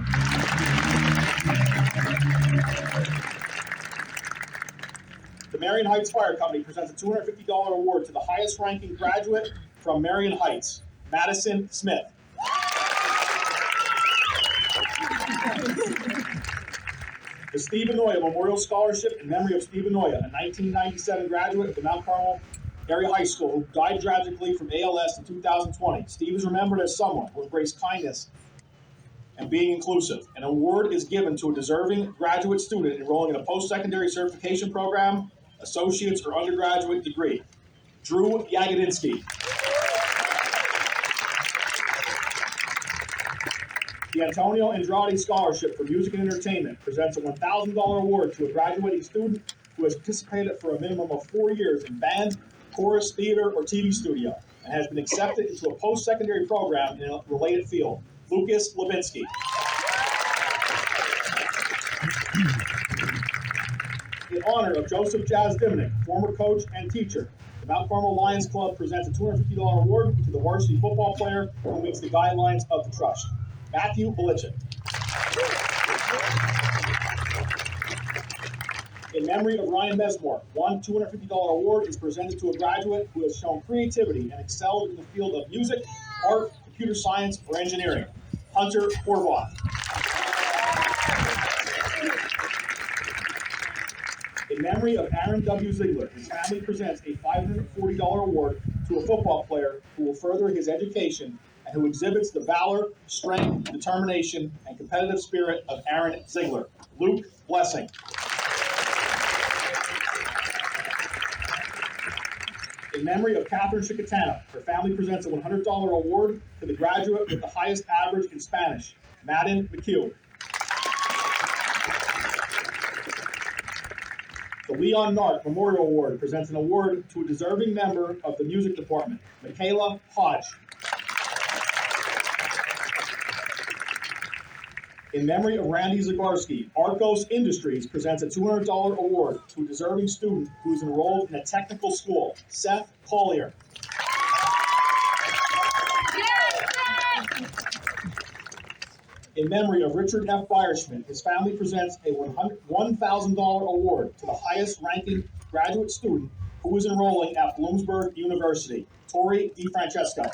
S6: The Marion Heights Fire Company presents a $250 award to the highest ranking graduate from Marion Heights, Madison Smith. The Steve Anoya Memorial Scholarship in memory of Steve Anoya, a 1997 graduate of the Mount Carmel Area High School who died tragically from ALS in 2020. Steve is remembered as someone who embraced kindness and being inclusive. An award is given to a deserving graduate student enrolling in a post-secondary certification program, associate's or undergraduate degree. Drew Yagodinsky. The Antonio Andrade Scholarship for Music and Entertainment presents a $1,000 award to a graduating student who has participated for a minimum of 4 years in band, chorus, theater, or TV studio, and has been accepted into a post-secondary program in a related field, Lucas Levinsky. In honor of Joseph Jazz Diminick, former coach and teacher, the Mount Carmel Lions Club presents a $250 award to the varsity football player who meets the guidelines of the trust, Matthew Belichin. In memory of Ryan Mesmore, one $250 award is presented to a graduate who has shown creativity and excelled in the field of music, art, computer science, or engineering, Hunter Horvath. In memory of Aaron W. Ziegler, his family presents a $540 award to a football player who will further his education and who exhibits the valor, strength, determination, and competitive spirit of Aaron Ziegler, Luke Blessing. In memory of Catherine Chicatana, her family presents a $100 award to the graduate with the highest average in Spanish, Madden McHugh. The Leon Nark Memorial Award presents an award to a deserving member of the music department, Michaela Hodge. In memory of Randy Zagorski, Arcos Industries presents a $200 award to a deserving student who is enrolled in a technical school, Seth Collier. In memory of Richard F. Fierschmidt, his family presents a $1,000 award to the highest ranking graduate student who is enrolling at Bloomsburg University, Tori DiFrancesco.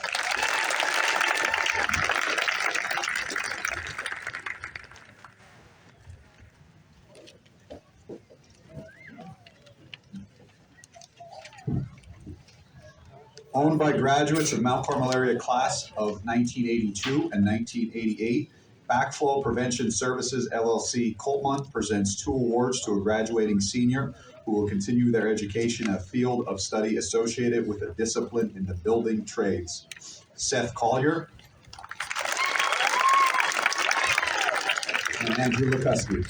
S7: Owned by graduates of Mount Carmel area class of 1982 and 1988, Backflow Prevention Services LLC Coltmont presents 2 awards to a graduating senior who will continue their education in a field of study associated with a discipline in the building trades. Seth Collier and Andrew Lukuski.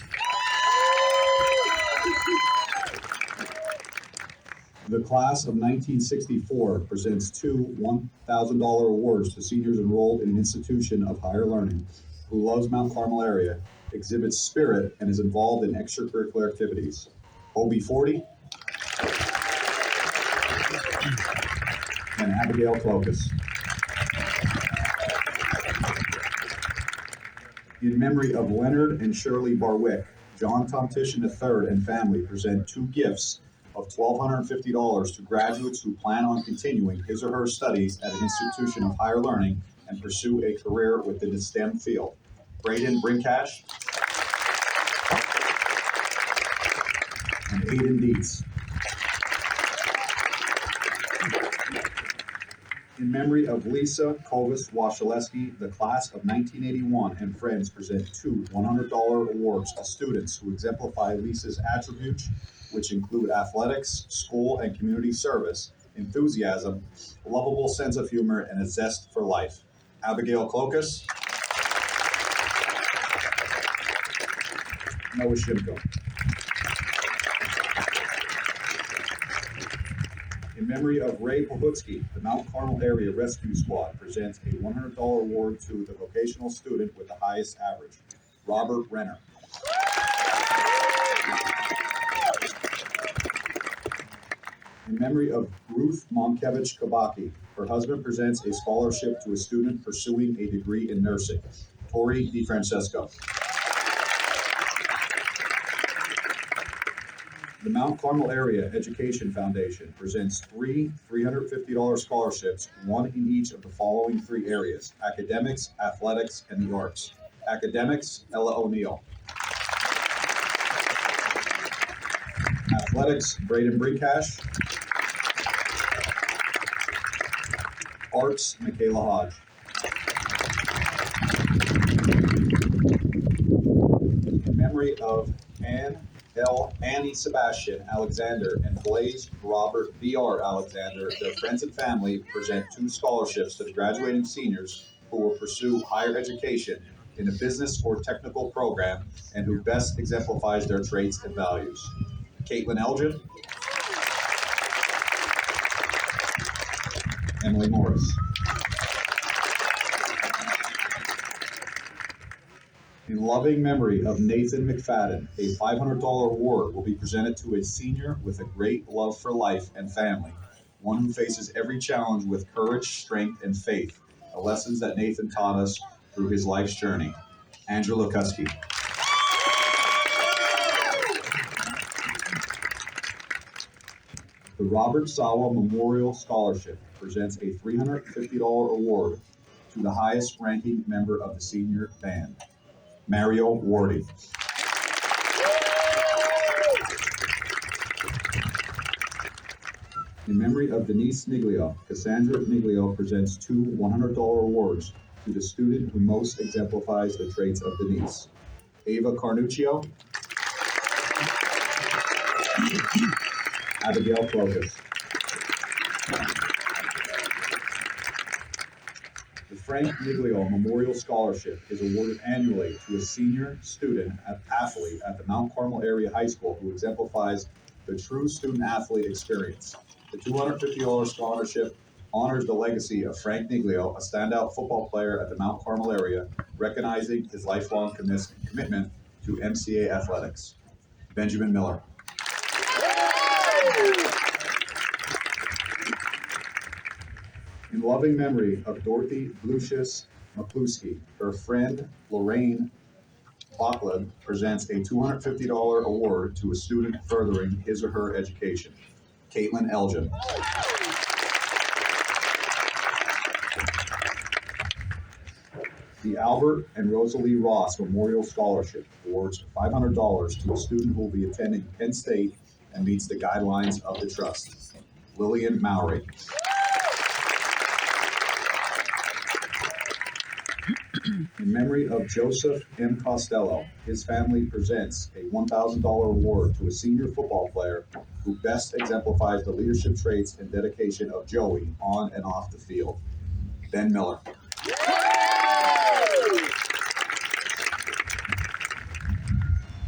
S7: The class of 1964 presents two $1,000 awards to seniors enrolled in an institution of higher learning who loves Mount Carmel area, exhibits spirit, and is involved in extracurricular activities. OB40 and Abigail Clokus. In memory of Leonard and Shirley Barwick, John Tomtitian III and family present two gifts of $1,250 to graduates who plan on continuing his or her studies at an institution of higher learning and pursue a career within the STEM field. Braden Brincash and Aiden Dietz. In memory of Lisa Kovis Washaleski, the class of 1981 and friends present two $100 awards to students who exemplify Lisa's attributes, which include athletics, school and community service, enthusiasm, a lovable sense of humor, and a zest for life. Abigail Clokus, Noah Shimko. In memory of Ray Pohutsky, the Mount Carmel Area Rescue Squad presents a $100 award to the vocational student with the highest average, Robert Renner. In memory of Ruth Monkevich Kabaki, her husband presents a scholarship to a student pursuing a degree in nursing, Tori DiFrancesco. The Mount Carmel Area Education Foundation presents three $350 scholarships, one in each of the following three areas: academics, athletics, and the arts. Academics, Ella O'Neill. Athletics, Braden Brincash. Arts, Michaela Hodge. In memory of Annie Sebastian Alexander and Blaze Robert B.R. Alexander, their friends and family present two scholarships to the graduating seniors who will pursue higher education in a business or technical program and who best exemplifies their traits and values. Caitlin Elgin, Emily Morris. In loving memory of Nathan McFadden, a $500 award will be presented to a senior with a great love for life and family, one who faces every challenge with courage, strength, and faith, the lessons that Nathan taught us through his life's journey. Andrew Lukuski. The Robert Sawa Memorial Scholarship presents a $350 award to the highest ranking member of the senior band, Mario Wardy. In memory of Denise Niglio, Cassandra Niglio presents two $100 awards to the student who most exemplifies the traits of Denise, Ava Carnuccio, Abigail Clokus. The Frank Niglio Memorial Scholarship is awarded annually to a senior student athlete at the Mount Carmel Area High School who exemplifies the true student-athlete experience. The $250 scholarship honors the legacy of Frank Niglio, a standout football player at the Mount Carmel area, recognizing his lifelong commitment to MCA athletics. Benjamin Miller. In loving memory of Dorothy Lucius Makluski, her friend Lorraine Bachland presents a $250 award to a student furthering his or her education, Caitlin Elgin. The Albert and Rosalie Ross Memorial Scholarship awards $500 to a student who will be attending Penn State and meets the guidelines of the trust, Lillian Mowry. In memory of Joseph M. Costello, his family presents a $1,000 award to a senior football player who best exemplifies the leadership traits and dedication of Joey on and off the field. Ben Miller.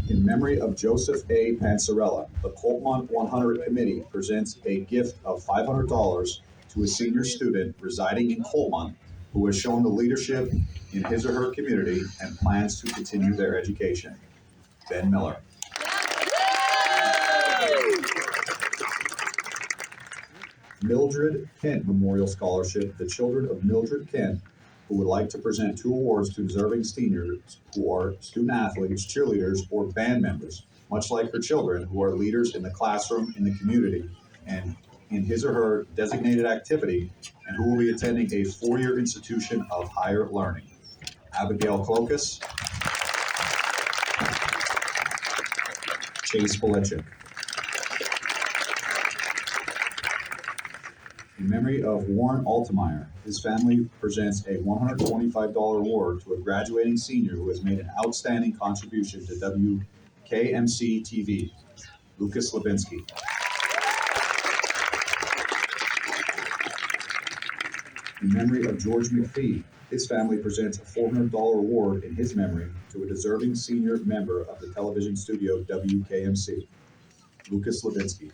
S7: In memory of Joseph A. Panzarella, the Coltmont 100 Committee presents a gift of $500 to a senior student residing in Coltmont who has shown the leadership in his or her community and plans to continue their education. Ben Miller. Mildred Kent Memorial Scholarship, the children of Mildred Kent, who would like to present 2 awards to deserving seniors who are student athletes, cheerleaders, or band members, much like her children, who are leaders in the classroom, in the community, and in his or her designated activity, and who will be attending a 4-year institution of higher learning. Abigail Klokas, Chase Belichick. In memory of Warren Altemeyer, his family presents a $125 award to a graduating senior who has made an outstanding contribution to WKMC TV, Lucas Levinsky. In memory of George McPhee, his family presents a $400 award in his memory to a deserving senior member of the television studio WKMC, Lucas Levinsky.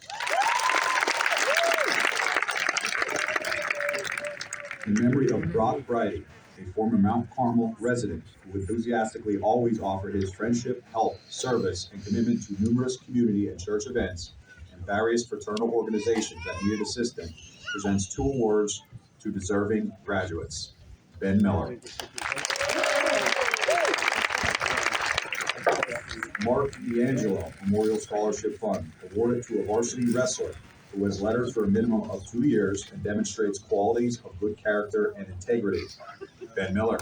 S7: In memory of Brock Bridey, a former Mount Carmel resident who enthusiastically always offered his friendship, help, service, and commitment to numerous community and church events and various fraternal organizations that needed assistance, presents 2 awards to deserving graduates. Ben Miller. Mark D'Angelo Memorial Scholarship Fund, awarded to a varsity wrestler who has lettered for a minimum of 2 years and demonstrates qualities of good character and integrity. Ben Miller.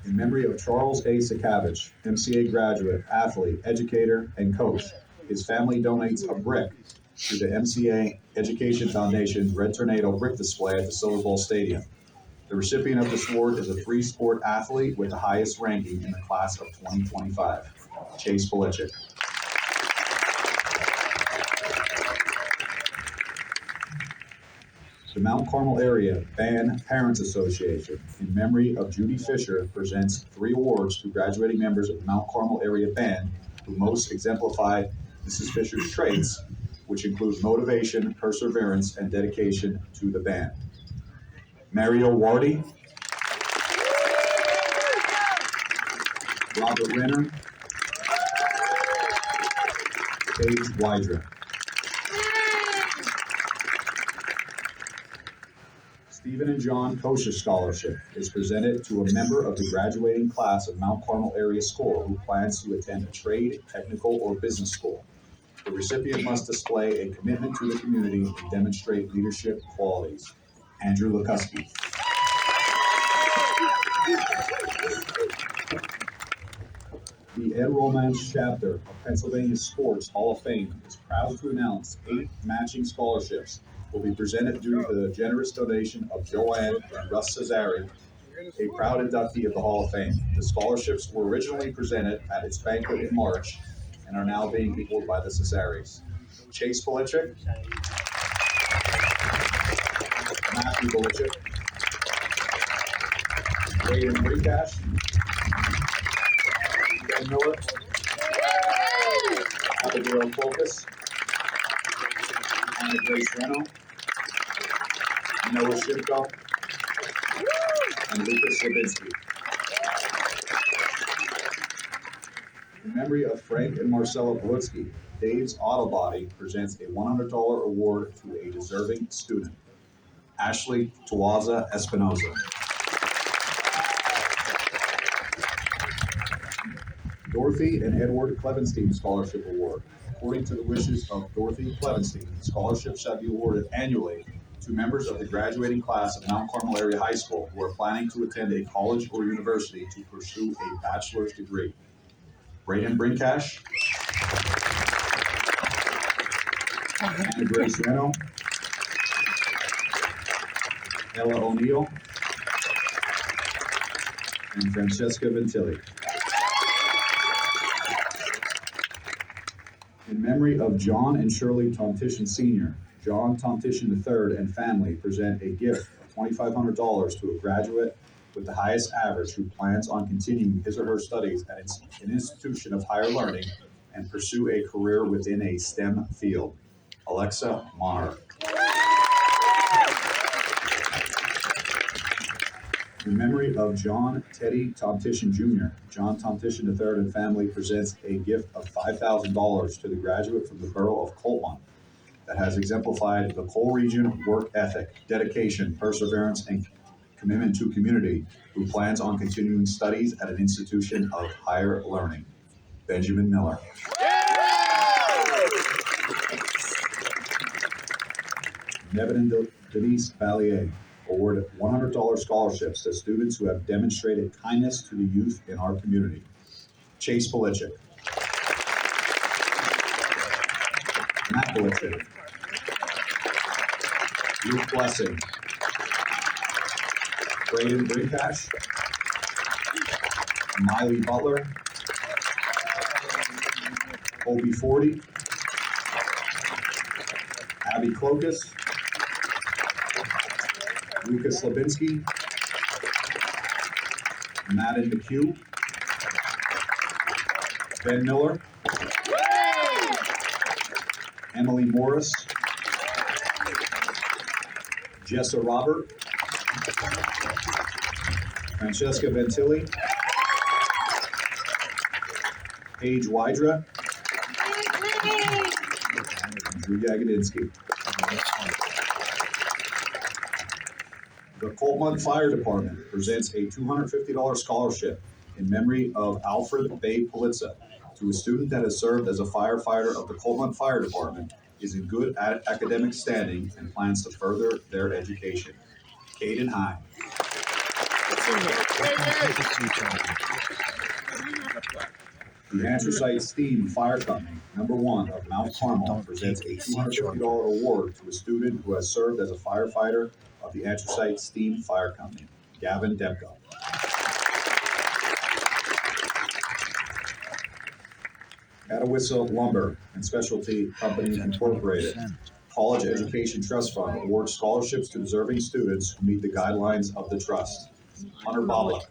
S7: In memory of Charles A. Sakavich, MCA graduate, athlete, educator, and coach, his family donates a brick to the MCA Education Foundation's Red Tornado brick display at the Silver Bowl Stadium. The recipient of this award is a 3-sport athlete with the highest ranking in the class of 2025, Chase Belichick. The Mount Carmel Area Band Parents Association, in memory of Judy Fisher, presents 3 awards to graduating members of the Mount Carmel Area Band who most exemplify Mrs. Fisher's traits, which include motivation, perseverance, and dedication to the band. Mario Wardy, Robert Renner, Paige Wydra. Stephen and John Kosher Scholarship is presented to a member of the graduating class of Mount Carmel Area School who plans to attend a trade, technical, or business school. The recipient must display a commitment to the community and demonstrate leadership qualities. Andrew Lukuski. The Ed Romance chapter of Pennsylvania Sports Hall of Fame is proud to announce 8 matching scholarships will be presented due to the generous donation of Joanne and Russ Cesari, a proud inductee of the Hall of Fame. The scholarships were originally presented at its banquet in March and are now being equaled by the Cesaris. Chase Belichick, Matthew Belichick, Braden Brikash, Ben Miller, Abigail Focus, Anna Grace Reno, Noah Shimko, and Lucas Levinsky. In memory of Frank and Marcella Blutsky, Dave's Auto Body presents a $100 award to a deserving student. Ashley Tawaza Espinoza. Dorothy and Edward Clevenstein Scholarship Award. According to the wishes of Dorothy Clevenstein, the scholarship shall be awarded annually to members of the graduating class of Mount Carmel Area High School who are planning to attend a college or university to pursue a bachelor's degree. Braden Brinkash, Anna Grace Reno, Ella O'Neill, and Francesca Ventilli. In memory of John and Shirley Tomtitian Sr., John Tomtitian III and family present a gift of $2,500 to a graduate with the highest average who plans on continuing his or her studies at an institution of higher learning and pursue a career within a STEM field. Alexa Maher. In memory of John Teddy Tomtitian Jr., John Tomtitian III and family presents a gift of $5,000 to the graduate from the borough of Coltmont that has exemplified the Cole region work ethic, dedication, perseverance, and commitment to community, who plans on continuing studies at an institution of higher learning. Benjamin Miller. Nevin and Denise Ballier award $100 scholarships to students who have demonstrated kindness to the youth in our community. Chase Polichik. Matt Polichik. Luke Blessing. Braden Brinkash. Miley Butler. Colby Forty. Abby Klokus. Lucas Levinsky, Madden McHugh, Ben Miller, Emily Morris, Jessa Robert, Francesca Ventilli, Paige Wydra, and Drew Yagodinsky. The Coltmont Fire Department presents a $250 scholarship in memory of Alfred Bay Politza to a student that has served as a firefighter of the Coltmont Fire Department, is in good academic standing, and plans to further their education. Caden Hine. The Anthracite Steam Fire Company, #1 of Mount Carmel, presents a $250 award to a student who has served as a firefighter of the Anthracite Steam Fire Company, Gavin Demko. Catawissa Lumber and Specialty Company Incorporated, College Education Trust Fund awards scholarships to deserving students who meet the guidelines of the trust. Hunter Babla.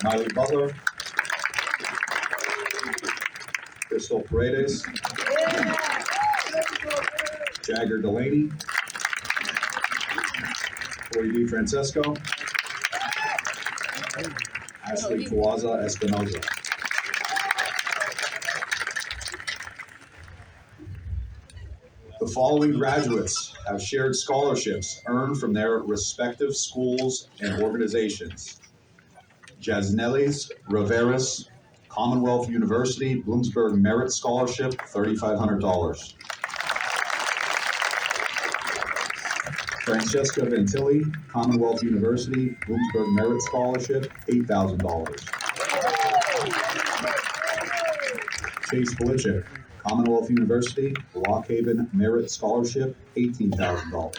S7: Miley Butler, Crystal Paredes, Jagger Delaney, Corey D. Francesco, Ashley Tuaza Espinoza. The following graduates have shared scholarships earned from their respective schools and organizations. Jasnelis Riveras, Commonwealth University, Bloomsburg Merit Scholarship, $3,500. Francesca Ventilli, Commonwealth University, Bloomsburg Merit Scholarship, $8,000. Chase Polichik, Commonwealth University, Lock Haven Merit Scholarship, $18,000.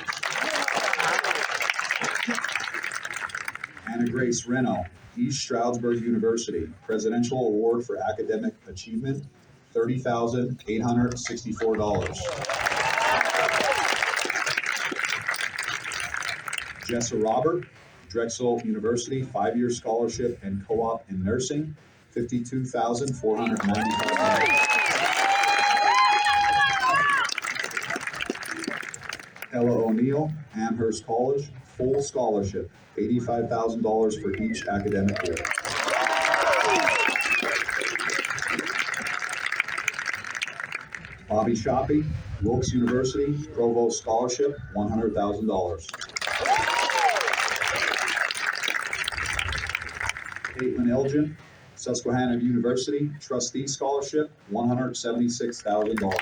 S7: Anna Grace Reno, East Stroudsburg University, Presidential Award for Academic Achievement, $30,864. Jessa Robert, Drexel University, 5-year scholarship and co-op in nursing, $52,495. Ella O'Neill, Amherst College, full scholarship, $85,000 for each academic year. Bobby Shoppy, Wilkes University, Provost Scholarship, $100,000. Caitlin Elgin, Susquehanna University, Trustee Scholarship, $176,000.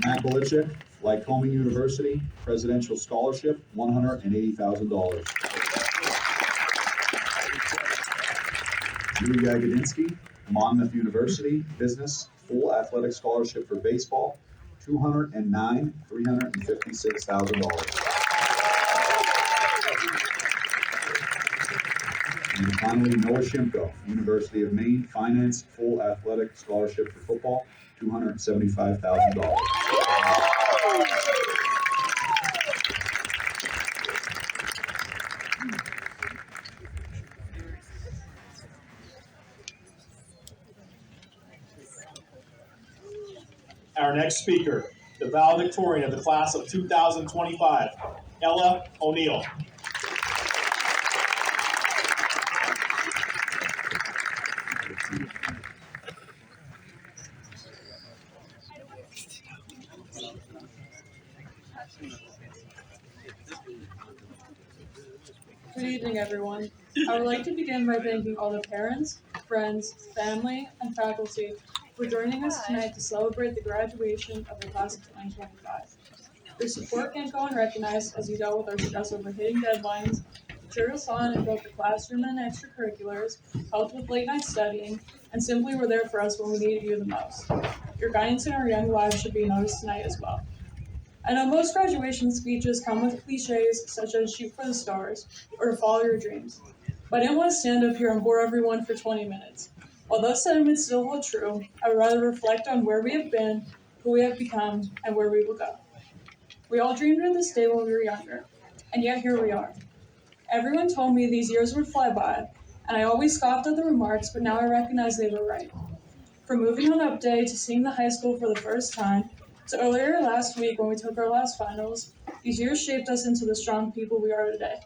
S7: Matt Belichick, Lycoming University, Presidential Scholarship, $180,000. Drew Yagodinsky, Monmouth University Business Full Athletic Scholarship for Baseball, $356,000. And finally, Noah Shimko, University of Maine Finance Full Athletic Scholarship for Football, $275,000.
S6: Our next speaker, the valedictorian of the class of 2025, Ella O'Neill.
S8: Good evening, everyone. I would like to begin by thanking all the parents, friends, family, and faculty for joining us tonight to celebrate the graduation of the class of 2025. Your support can't go unrecognized as you dealt with our stress over hitting deadlines, cheered us on in both the classroom and extracurriculars, helped with late night studying, and simply were there for us when we needed you the most. Your guidance in our young lives should be noticed tonight as well. I know most graduation speeches come with cliches such as shoot for the stars or to follow your dreams, but I didn't want to stand up here and bore everyone for 20 minutes. While those sentiments still hold true, I would rather reflect on where we have been, who we have become, and where we will go. We all dreamed of this day when we were younger, and yet here we are. Everyone told me these years would fly by, and I always scoffed at the remarks, but now I recognize they were right. From moving on up day to seeing the high school for the first time, to earlier last week when we took our last finals, these years shaped us into the strong people we are today.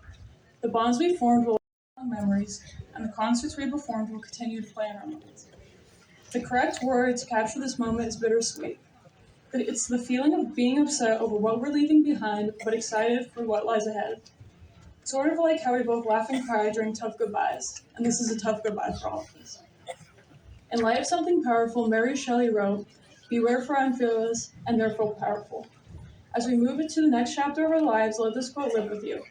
S8: The bonds we formed will live in our memories, and the concerts we performed will continue to play in our minds. The correct word to capture this moment is bittersweet. It's the feeling of being upset over what we're leaving behind, but excited for what lies ahead. Sort of like how we both laugh and cry during tough goodbyes, and this is a tough goodbye for all of us. In light of something powerful, Mary Shelley wrote, "Beware for I am fearless, and therefore powerful." As we move into the next chapter of our lives, let this quote live with you.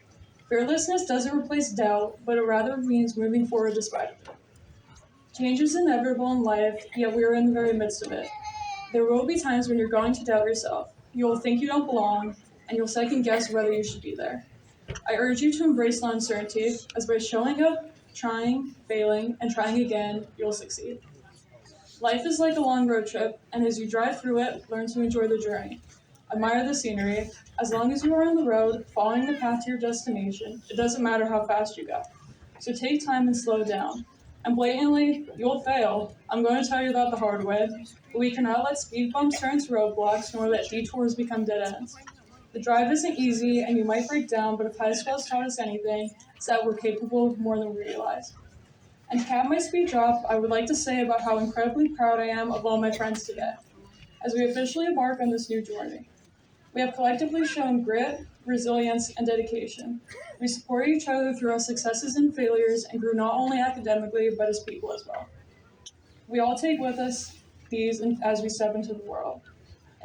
S8: Fearlessness doesn't replace doubt, but it rather means moving forward despite of it. Change is inevitable in life, yet we are in the very midst of it. There will be times when you're going to doubt yourself. You will think you don't belong, and you'll second guess whether you should be there. I urge you to embrace the uncertainty, as by showing up, trying, failing, and trying again, you'll succeed. Life is like a long road trip, and as you drive through it, learn to enjoy the journey. Admire the scenery. As long as you are on the road, following the path to your destination, it doesn't matter how fast you go. So take time and slow down. And blatantly, you'll fail. I'm going to tell you that the hard way. But we cannot let speed bumps turn into roadblocks, nor let detours become dead ends. The drive isn't easy, and you might break down, but if high school has taught us anything, it's that we're capable of more than we realize. And to cap my speech off, I would like to say about how incredibly proud I am of all my friends today, as we officially embark on this new journey. We have collectively shown grit, resilience, and dedication. We support each other through our successes and failures and grew not only academically, but as people as well. We all take with us these as we step into the world.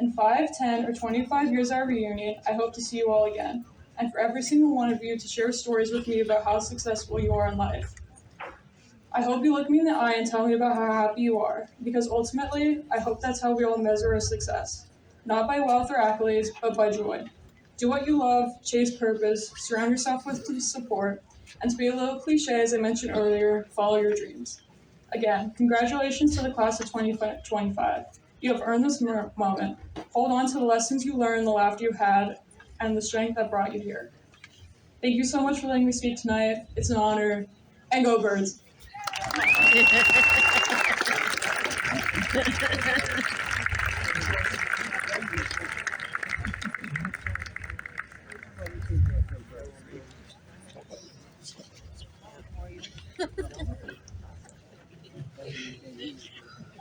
S8: In 5, 10, or 25 years of our reunion, I hope to see you all again, and for every single one of you to share stories with me about how successful you are in life. I hope you look me in the eye and tell me about how happy you are, because ultimately, I hope that's how we all measure our success. Not by wealth or accolades, but by joy. Do what you love, chase purpose, surround yourself with support, and to be a little cliche, as I mentioned earlier, follow your dreams. Again, congratulations to the class of 2025. You have earned this moment. Hold on to the lessons you learned, the laughter you had, and the strength that brought you here. Thank you so much for letting me speak tonight. It's an honor. And go Birds!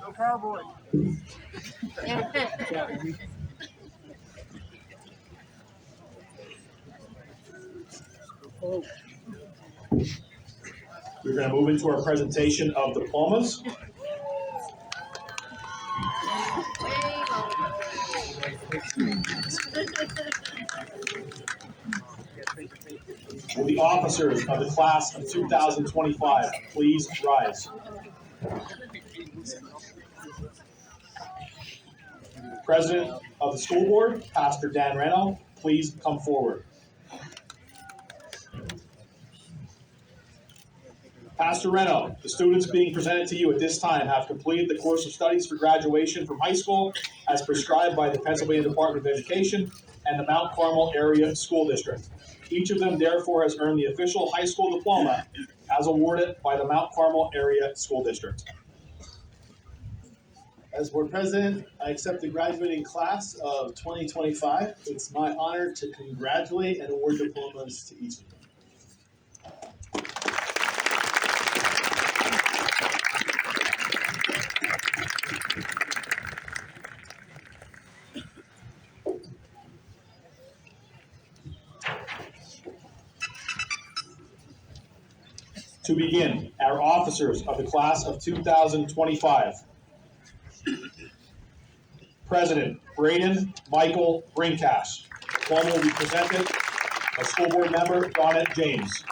S2: Go Cowboys.
S6: We're going to move into our presentation of diplomas. Will the officers of the class of 2025 please rise? President of the school board, Pastor Dan Reno, please come forward. Pastor Reno, the students being presented to you at this time have completed the course of studies for graduation from high school as prescribed by the Pennsylvania Department of Education and the Mount Carmel Area School District. Each of them therefore has earned the official high school diploma as awarded by the Mount Carmel Area School District.
S1: As board president, I accept the graduating class of 2025. It's my honor to congratulate and award diplomas to each of them.
S6: To begin, our officers of the class of 2025. President Braden Michael Brincash. Diploma will be presented by school board member Donette James.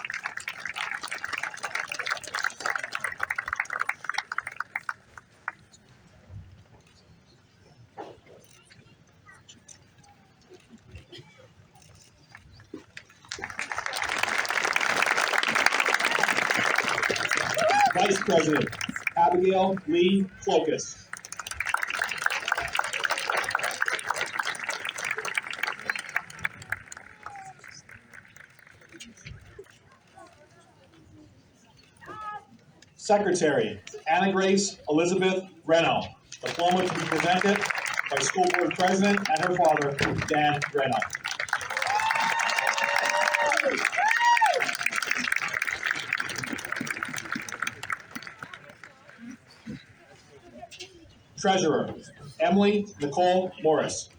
S6: Vice President Abigail Lee Clokus. Secretary Anna Grace Elizabeth Reno. Diploma to be presented by school board president and her father, Dan Reno. Treasurer Emily Nicole Morris.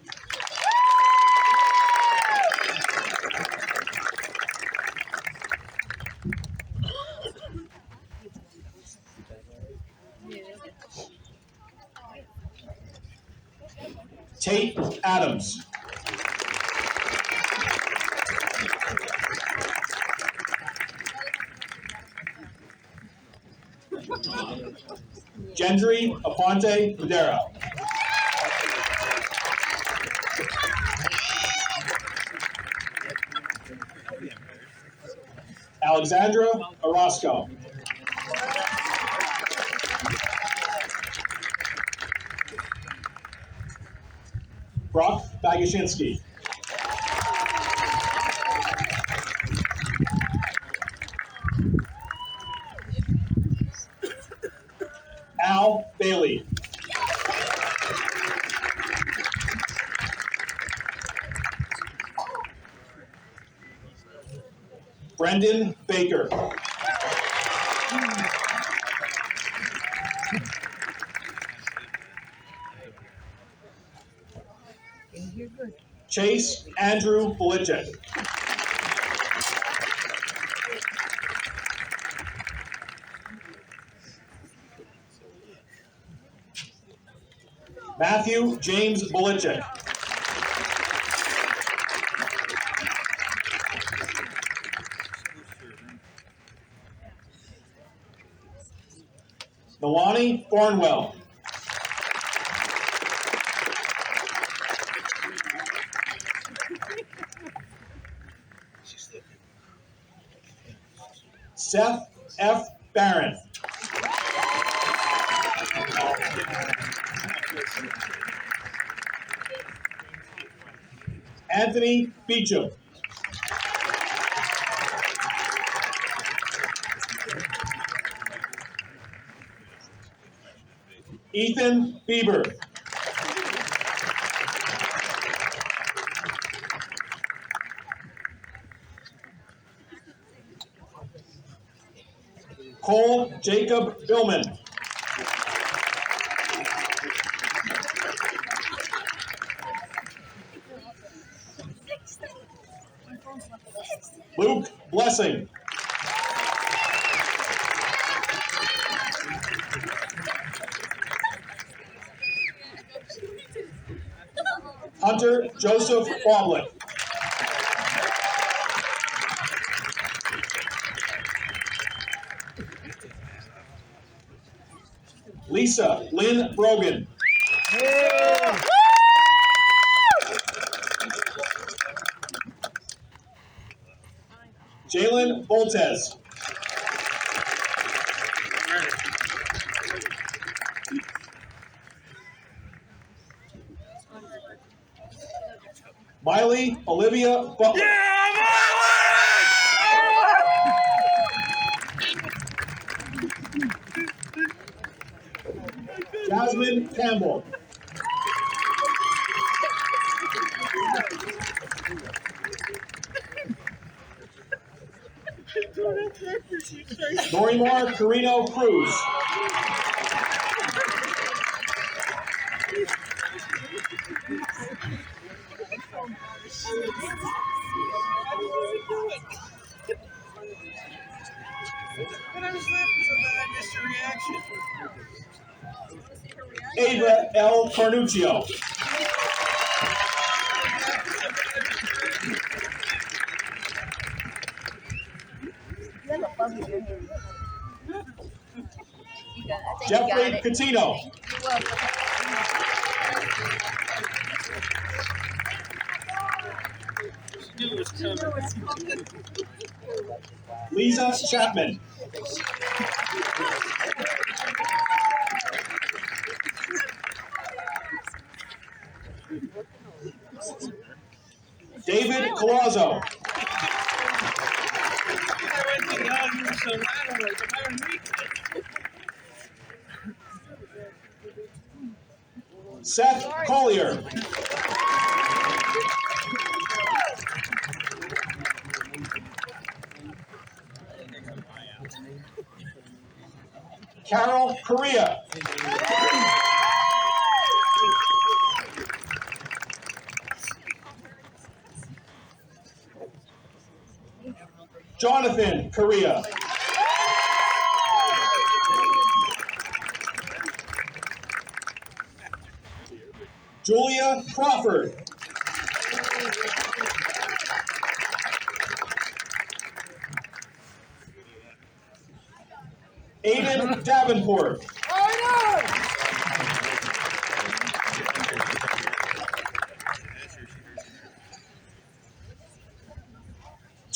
S6: Tate Adams. Gendry Aponte Madera. Alexandra Orozco. Brock Bagashinsky. Al Bailey. Brendan Baker. Chase Andrew Belichick. Matthew James Belichick. Milani Thornwell. Seth F. Barron. Anthony Beecham. Ethan Bieber. Cole Jacob Billman. Luke Blessing. Hunter Joseph Boblick. Lisa Lynn Brogan. Jalen Boltez. Miley Olivia Butler. Jasmine Campbell. Norimar Carino Cruz. Ava L. Carnuccio. Jeffrey Catino. Lisa Chapman. David Colazo. Seth Collier. Carol Correa. Jonathan Correa. Julia Crawford. Aiden Davenport.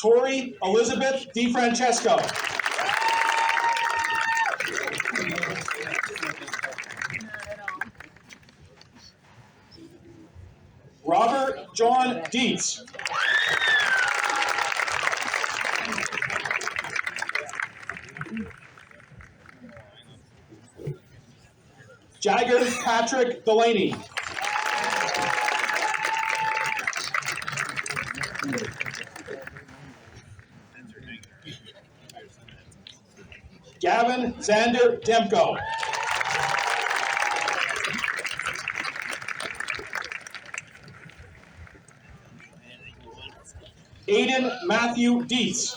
S6: Tori Elizabeth DiFrancesco. Robert John Dietz. Jagger Patrick Delaney. Gavin Xander Demko. Aiden Matthew Dietz.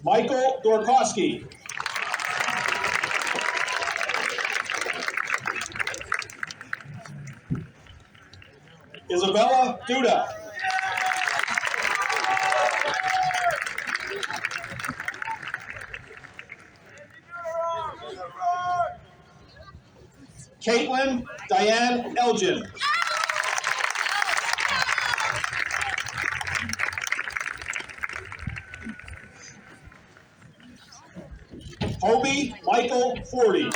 S6: Michael Dorkowski. Isabella Duda. Caitlin Diane Elgin. Hobie Michael Forty.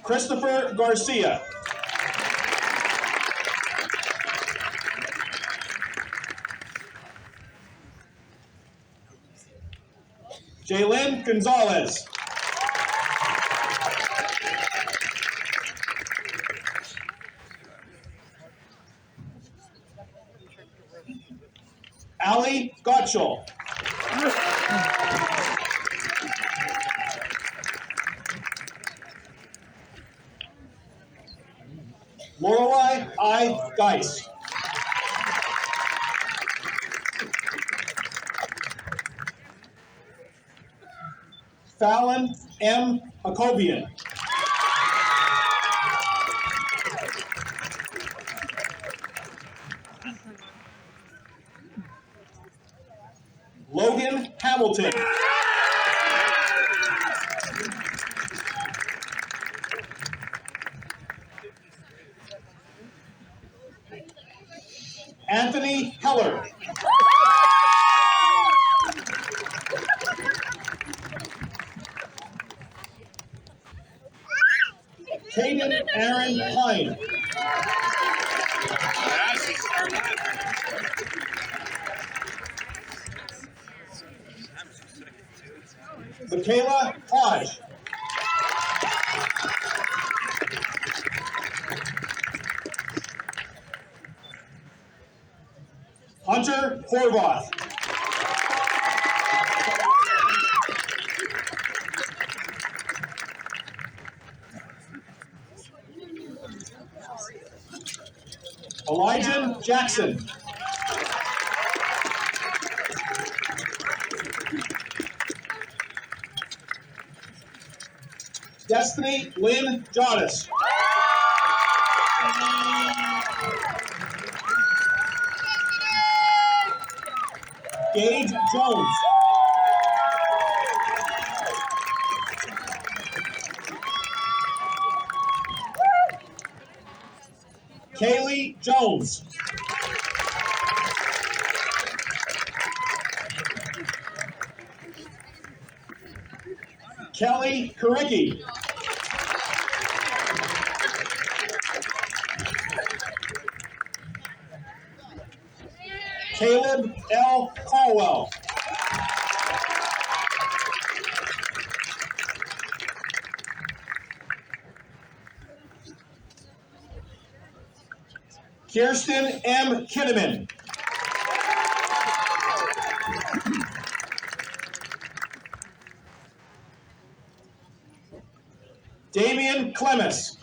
S6: Christopher Garcia. Jaylin Gonzalez. Ali Gottschall. Lorelei I. Geis. Fallon M. Jacobian. Hamilton. Anthony Heller. Caden Aaron Pine. Michaela Hodge. Hunter Horvath. Elijah Jackson. Destiny Lynn Jonas. Gage Jones. Kaylee Jones. Kelly Karicki. Caleb L. Caldwell. Kirsten M. Kinnaman. Damian Clemens.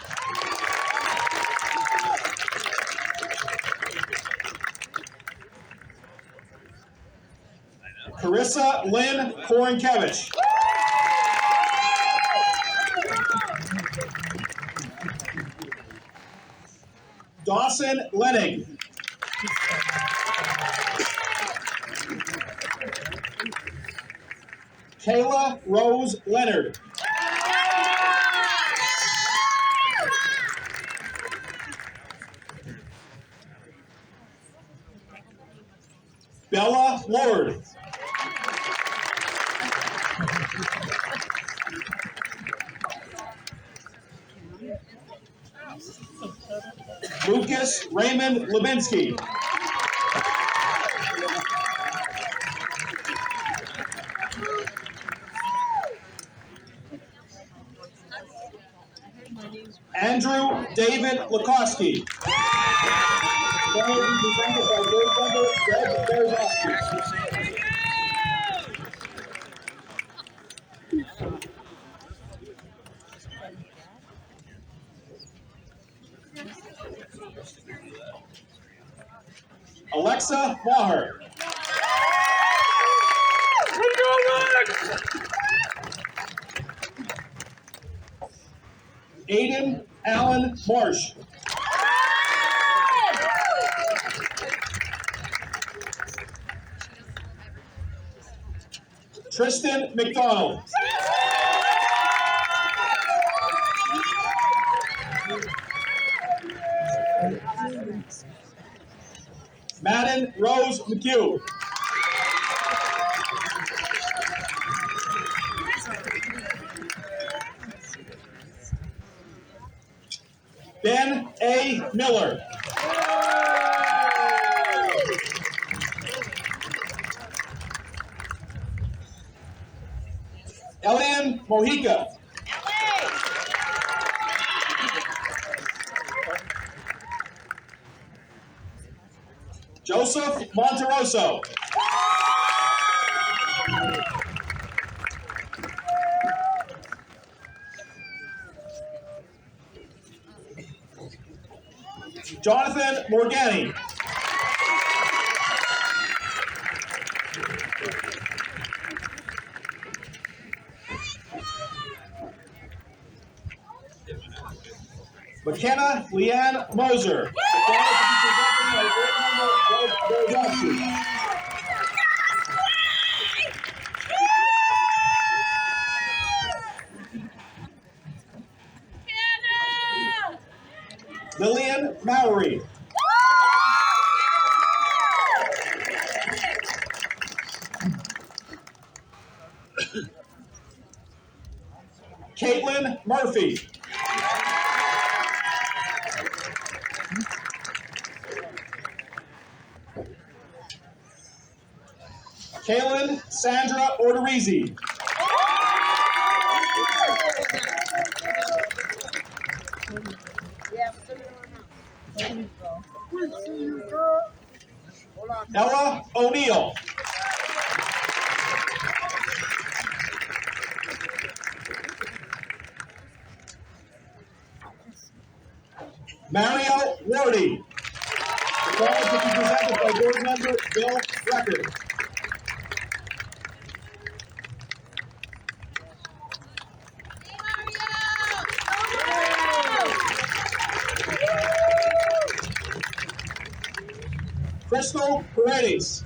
S6: Carissa Lynn Korenkevich. Dawson Lennig. Kayla Rose Leonard. Bella Lord. Lucas Raymond Levinsky. Andrew David Lakoski. Presented by grade member Greg Berzowski. Alexa Maher. Aiden Allen Marsh. Tristan McDonald. Madden Rose McHugh. Ben A. Miller. Elian Mojica. Joseph Monteroso. Jonathan Morgani. McKenna Leanne Moser. Lillian Mallory. Caitlin Murphy. Kaylin Sandra Orterizi. Ella O'Neill. Mario Wardy. The prize will be presented by board member Bill Record. Crystal Paredes.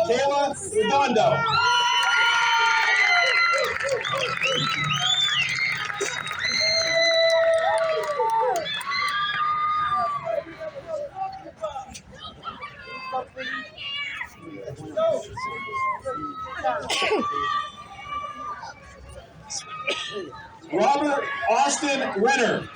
S6: Kayla Redondo. Robert Austin Renner.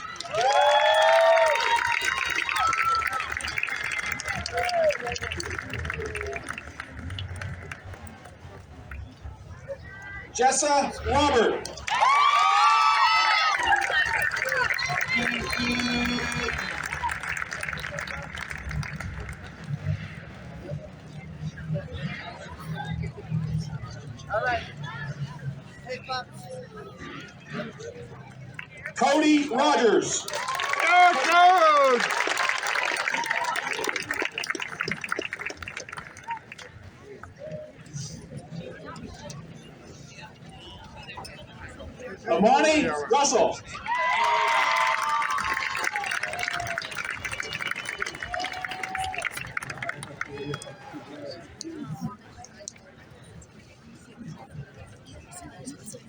S6: Jessa Robert. Cody Rogers.
S2: Go, Coach!
S6: Amani Russell.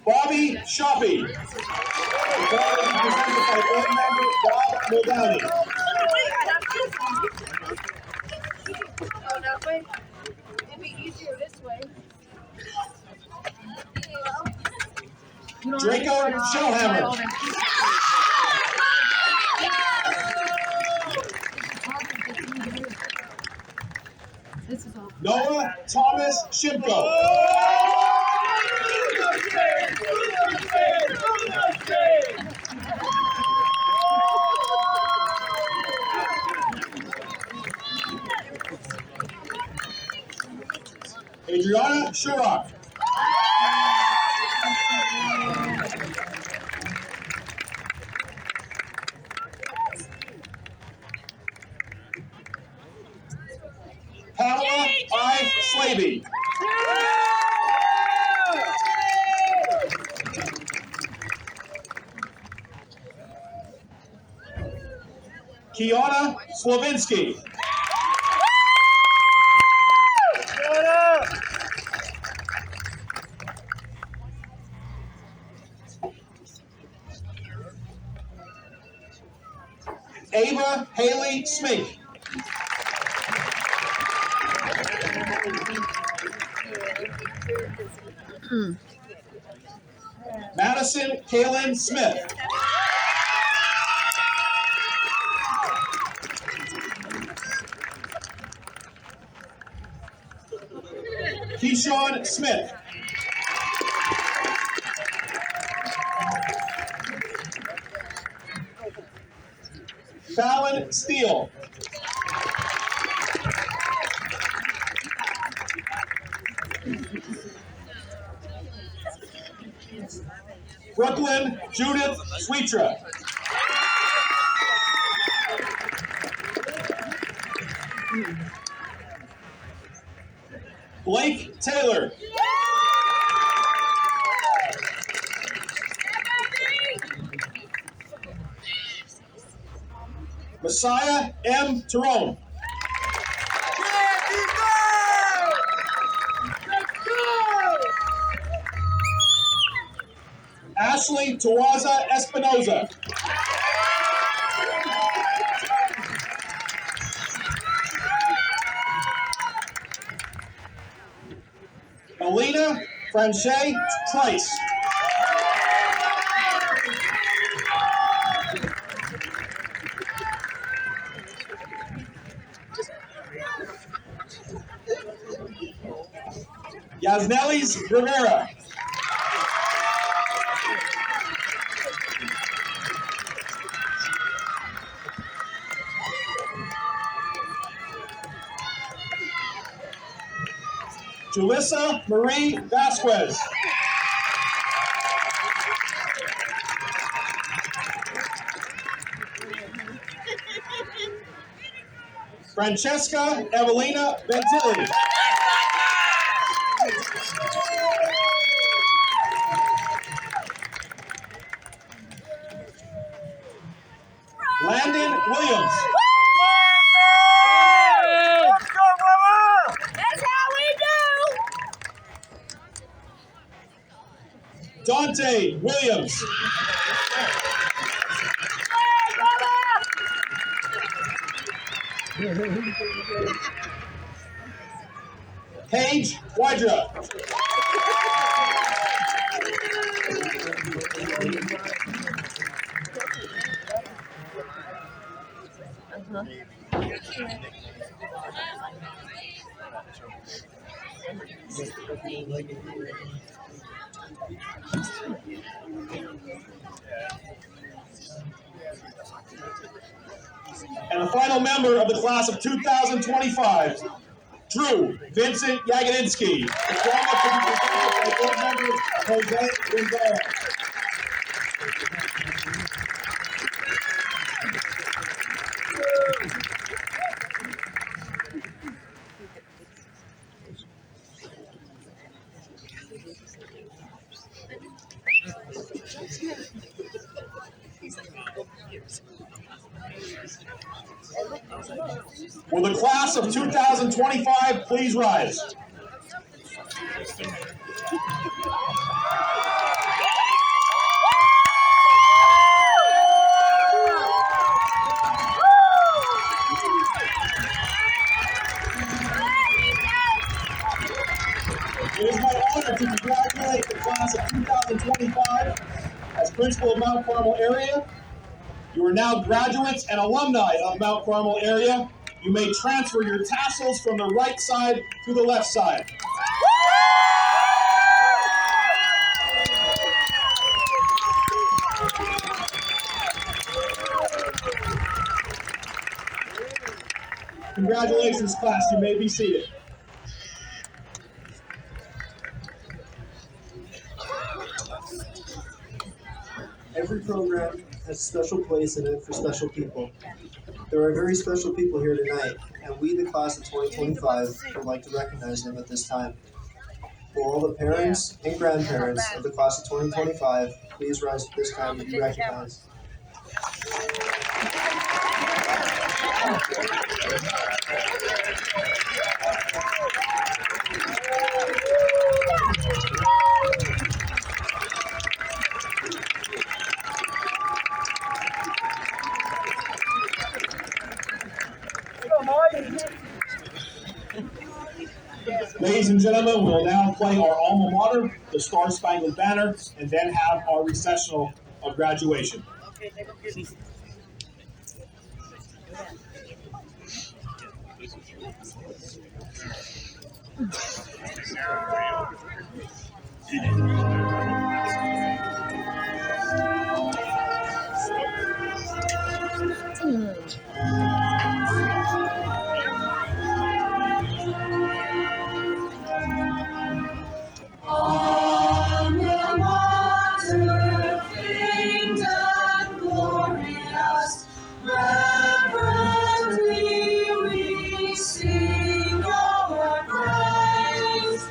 S6: Bobby Shoppy. The prize is presented by board member Bob Muldowney.
S9: Oh, that way? It'd be easier this way.
S6: Draco Shellhammer. Noah Thomas Shimko. Adriana Shurock. Pamela I. Slavey. Kiana Slavinsky. Ava Haley Smink. Madison Kaylin Smith. Keyshawn Smith. Fallon Steele. Brooklyn Judith Sweetra. Blake Taylor. Messiah M. Tyrone. Ashley Tawaza Espinoza. Alina Franche Trice. Yasnelis Rivera. Julissa Marie Vasquez. Francesca Evelina Ventilli. Landon Williams.
S9: That's how we do.
S6: Dante Williams. Paige Wydra. And the final member of the class of 2025, Drew Vincent Yagodinski. The diploma to be presented by board member Jose Rivera. Will the class of 2025 please rise? It is my honor to congratulate the class of 2025 as principal of Mount Carmel area. You are now graduates and alumni of Mount Carmel area. You may transfer your tassels from the right side to the left side. Congratulations, class. You may be seated.
S1: Every program has a special place in it for special people. There are very special people here tonight, and we, the class of 2025, would like to recognize them at this time. Will all the parents and grandparents of the class of 2025 please rise at this time to be recognized?
S6: Ladies and gentlemen, we will now play our alma mater, the Star Spangled Banner, and then have our recessional of graduation.
S10: Alma mater, famed and glorious, reverently we sing your praise.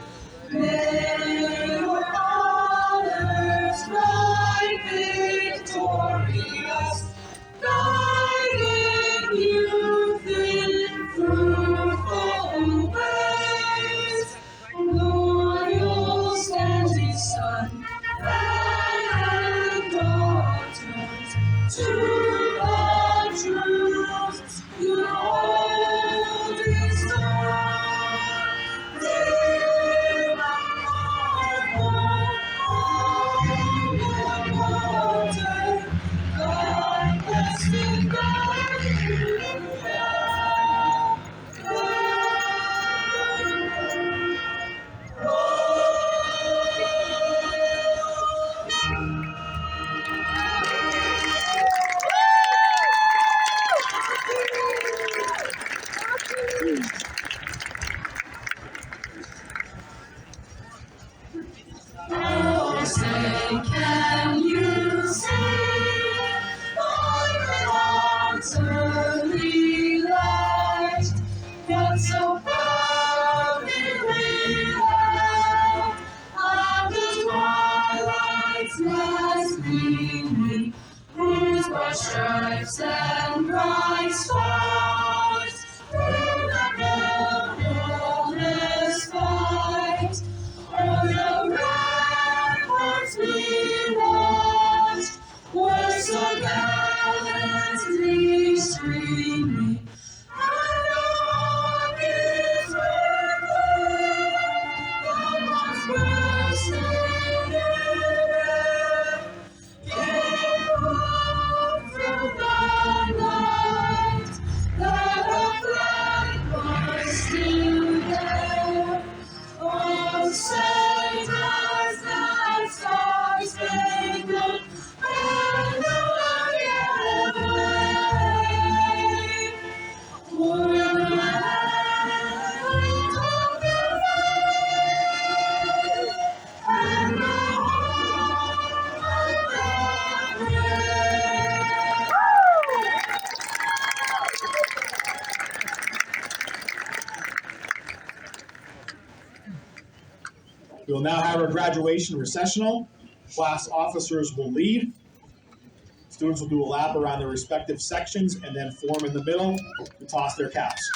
S10: May your honor so proudly we hailed, and the twilight's last gleaming, bruised by stripes and bright stars, through the wilderness fight, o'er the ramparts we watched, were so gallantly streaming, and on his river, the once bursting in air, came forth through the night, that the flag was still there. Oh, say does that star-spangled banner yet wave o'er the land of the brave and the home of the brave?
S6: We will now have our graduation recessional. Class officers will lead. Students will do a lap around their respective sections and then form in the middle to toss their caps.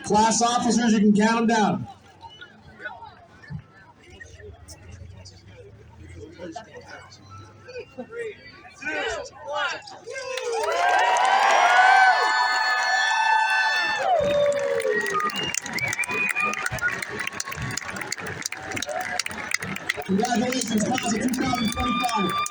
S6: Class officers, you can count them down. Congratulations, class of 2025.